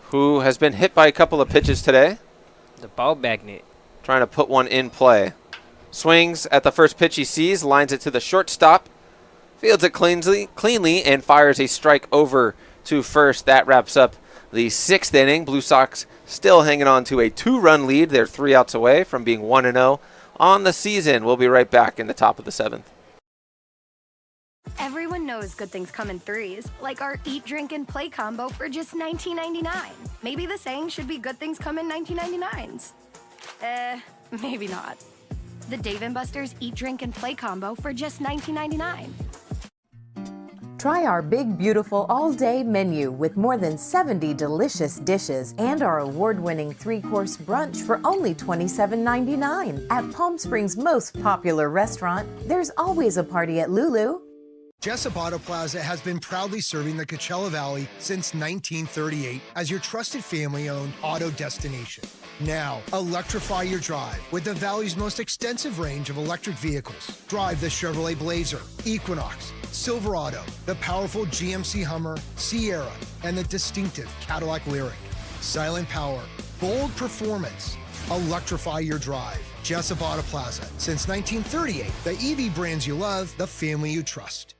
who has been hit by a couple of pitches today. The ball magnet. Trying to put one in play. Swings at the first pitch he sees, lines it to the shortstop, fields it cleanly, and fires a strike over to first. That wraps up the 6th inning. Blue Sox still hanging on to a 2-run lead. They're 3 outs away from being 1-0 on the season. We'll be right back in the top of the 7th. Everyone knows good things come in threes, like our eat, drink, and play combo for just $19.99. Maybe the saying should be good things come in 19.99s. Maybe not. The Dave & Buster's Eat, Drink, and Play combo for just $19.99. Try our big, beautiful all-day menu with more than 70 delicious dishes and our award-winning 3-course brunch for only $27.99. At Palm Springs' most popular restaurant, there's always a party at Lulu. Jessup Auto Plaza has been proudly serving the Coachella Valley since 1938 as your trusted family-owned auto destination. Now, electrify your drive with the Valley's most extensive range of electric vehicles. Drive the Chevrolet Blazer, Equinox, Silverado, the powerful GMC Hummer, Sierra, and the distinctive Cadillac Lyriq. Silent power, bold performance. Electrify your drive. Jessup Auto Plaza. Since 1938, the EV brands you love, the family you trust.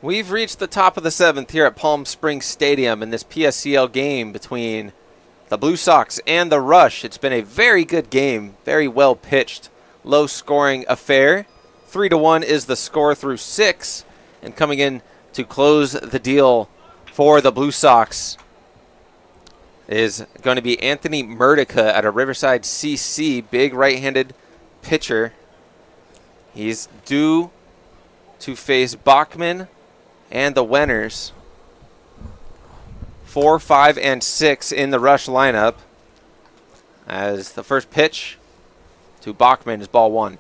We've reached the top of the 7th here at Palm Springs Stadium in this PSCL game between the Blue Sox and the Rush. It's been a very good game, very well pitched, low-scoring affair. 3-1 is the score through 6, and coming in to close the deal for the Blue Sox is going to be Anthony Murdica at a Riverside CC, big right-handed pitcher. He's due to face Bachman and the Wenners. 4, 5, and 6 in the Rush lineup. As the first pitch to Bachman is ball 1.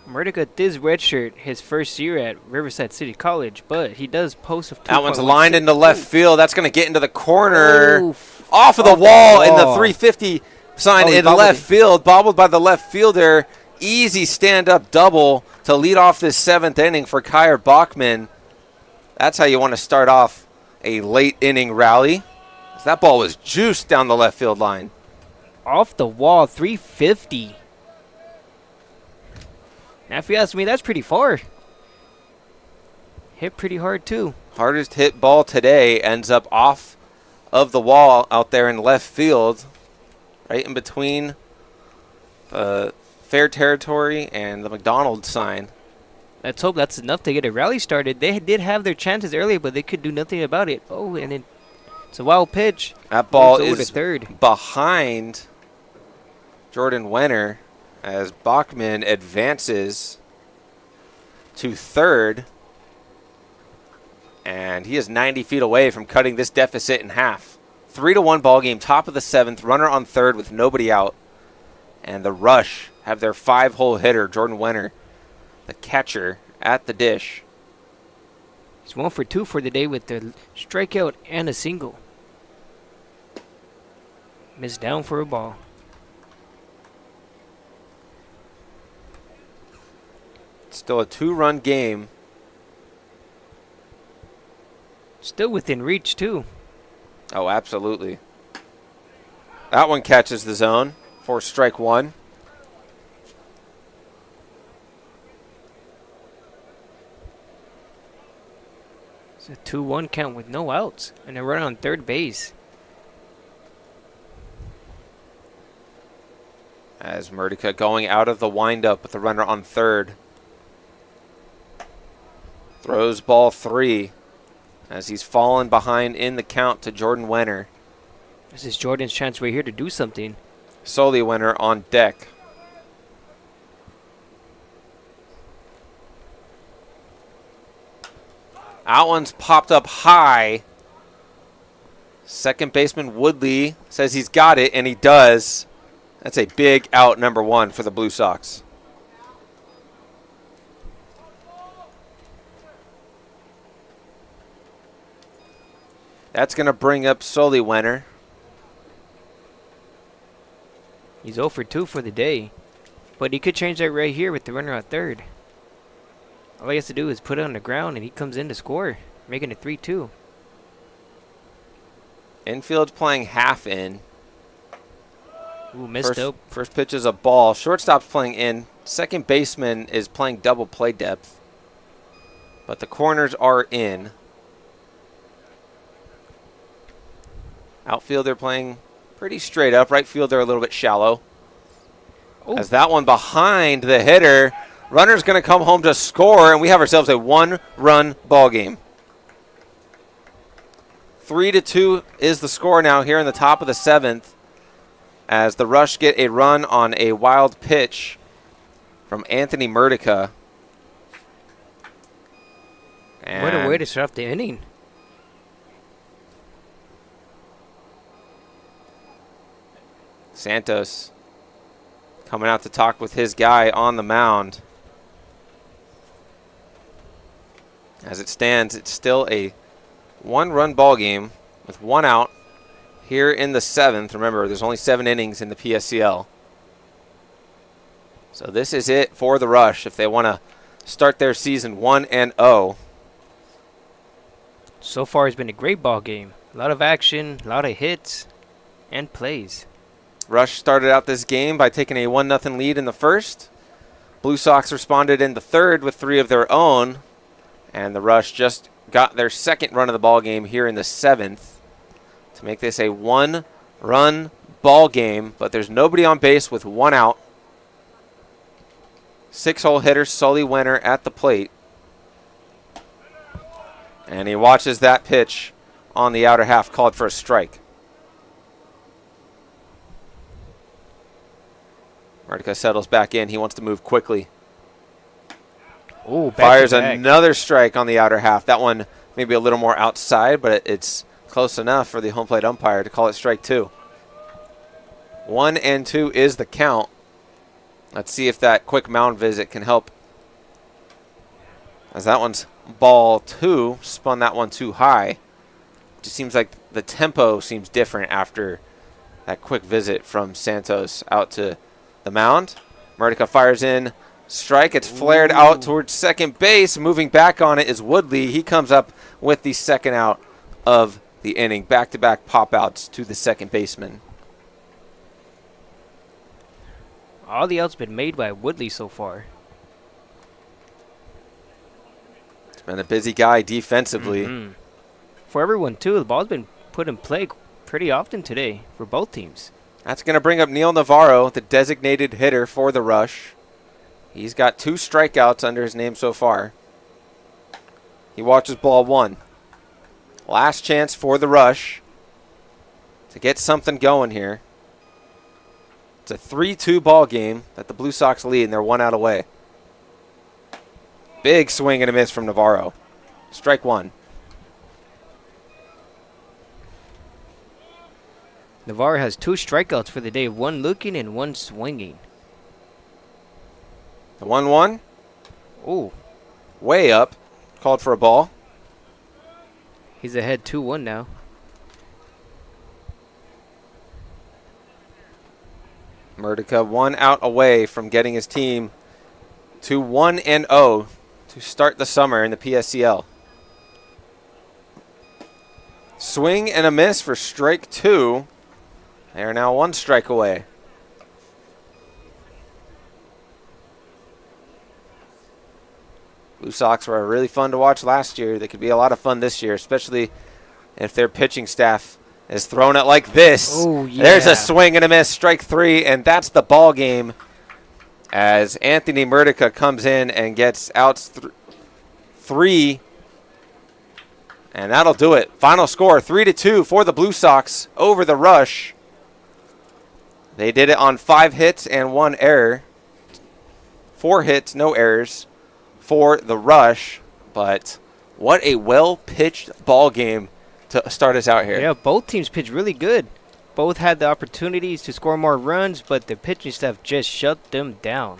Murdica did redshirt his first year at Riverside City College, but he does post of 2.16. That one's lined into left field. That's going to get into the corner. Off of the wall in the 350 sign in left field. Bobbled by the left fielder. Easy stand-up double to lead off this 7th inning for Kyer Bachman. That's how you want to start off a late inning rally. That ball was juiced down the left field line. Off the wall, 350. Now, if you ask me, that's pretty far. Hit pretty hard, too. Hardest hit ball today ends up off of the wall out there in left field, right in between Fair Territory and the McDonald's sign. Let's hope that's enough to get a rally started. They did have their chances earlier, but they could do nothing about it. Oh, and it's a wild pitch. That ball is behind Jordan Wenner as Bachman advances to third. And he is 90 feet away from cutting this deficit in half. 3-1 ball game, top of the 7th, runner on third with nobody out. And the Rush have their 5-hole hitter, Jordan Wenner, the catcher, at the dish. He's 1 for 2 for the day with the strikeout and a single. Missed down for a ball. Still a 2-run game. Still within reach, too. Oh, absolutely. That one catches the zone for strike 1. It's a 2-1 count with no outs and a run on third base. As Murdica going out of the windup with the runner on third. Throws ball 3 as he's fallen behind in the count to Jordan Wenner. This is Jordan's chance right here to do something. Solely Wenner on deck. That one's popped up high. Second baseman Woodley says he's got it, and he does. That's a big out, number 1 for the Blue Sox. That's going to bring up Solely Wenner. He's 0 for 2 for the day. But he could change that right here with the runner at third. All he has to do is put it on the ground and he comes in to score, making it 3-2. Infield's playing half in. Ooh, missed up. First pitch is a ball. Shortstop's playing in. Second baseman is playing double play depth. But the corners are in. Outfield, they're playing pretty straight up. Right field, they're a little bit shallow. Ooh. As that one behind the hitter. Runner's going to come home to score, and we have ourselves a 1-run ball game. 3-2 is the score now here in the top of the 7th. As the Rush get a run on a wild pitch from Anthony Murdica. And what a way to start off the inning. Santos coming out to talk with his guy on the mound. As it stands, it's still a 1-run ball game with 1 out here in the 7th. Remember, there's only 7 innings in the PSCL. So this is it for the Rush if they want to start their season 1-0. So far, it's been a great ball game. A lot of action, a lot of hits, and plays. Rush started out this game by taking a 1-0 lead in the first. Blue Sox responded in the third with 3 of their own. And the Rush just got their second run of the ball game here in the 7th to make this a 1-run ball game. But there's nobody on base with 1 out. 6-hole hitter Solely Wenner at the plate. And he watches that pitch on the outer half called for a strike. Murdica settles back in. He wants to move quickly. Ooh, fires another strike on the outer half. That one maybe a little more outside, but it's close enough for the home plate umpire to call it strike 2. 1-2 is the count. Let's see if that quick mound visit can help. As that one's ball 2, spun that one too high. Just seems like the tempo seems different after that quick visit from Santos out to the mound. Murdica fires in. Strike. It's flared out towards second base. Moving back on it is Woodley. He comes up with the second out of the inning. Back-to-back pop-outs to the second baseman. All the outs been made by Woodley so far. It's been a busy guy defensively. For everyone, too, the ball's been put in play pretty often today for both teams. That's going to bring up Neil Navarro, the designated hitter for the Rush. He's got 2 strikeouts under his name so far. He watches ball 1. Last chance for the Rush to get something going here. It's a 3-2 ball game that the Blue Sox lead, and they're 1 out away. Big swing and a miss from Navarro. Strike 1. Navarro has 2 strikeouts for the day, 1 looking and 1 swinging. The 1-1. Ooh. Way up. Called for a ball. He's ahead 2-1 now. Murdica 1 out away from getting his team to 1-0 to start the summer in the PSCL. Swing and a miss for strike 2. They are now 1 strike away. Blue Sox were really fun to watch last year. They could be a lot of fun this year, especially if their pitching staff is throwing it like this. Oh, yeah. There's a swing and a miss, strike 3, and that's the ball game as Anthony Murdica comes in and gets outs 3. And that'll do it. Final score, 3-2 for the Blue Sox over the Rush. They did it on 5 hits and 1 error. 4 hits, no errors for the Rush. But what a well-pitched ball game to start us out here. Yeah, both teams pitched really good. Both had the opportunities to score more runs, but the pitching staff just shut them down.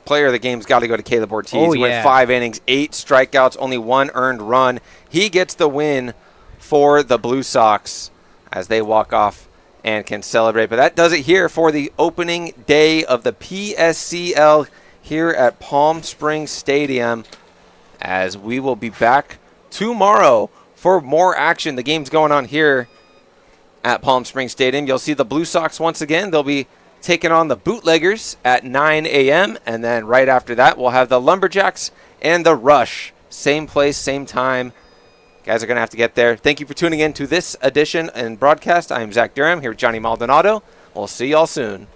Player of the game's got to go to Caleb Ortiz. Oh, he went yeah. 5 innings, 8 strikeouts, only 1 earned run. He gets the win for the Blue Sox as they walk off and can celebrate. But that does it here for the opening day of the PSCL here at Palm Springs Stadium, as we will be back tomorrow for more action. The game's going on here at Palm Springs Stadium. You'll see the Blue Sox once again. They'll be taking on the Bootleggers at 9 a.m. And then right after that, we'll have the Lumberjacks and the Rush. Same place, same time. Guys are going to have to get there. Thank you for tuning in to this edition and broadcast. I'm Zach Durham here with Johnny Maldonado. We'll see y'all soon.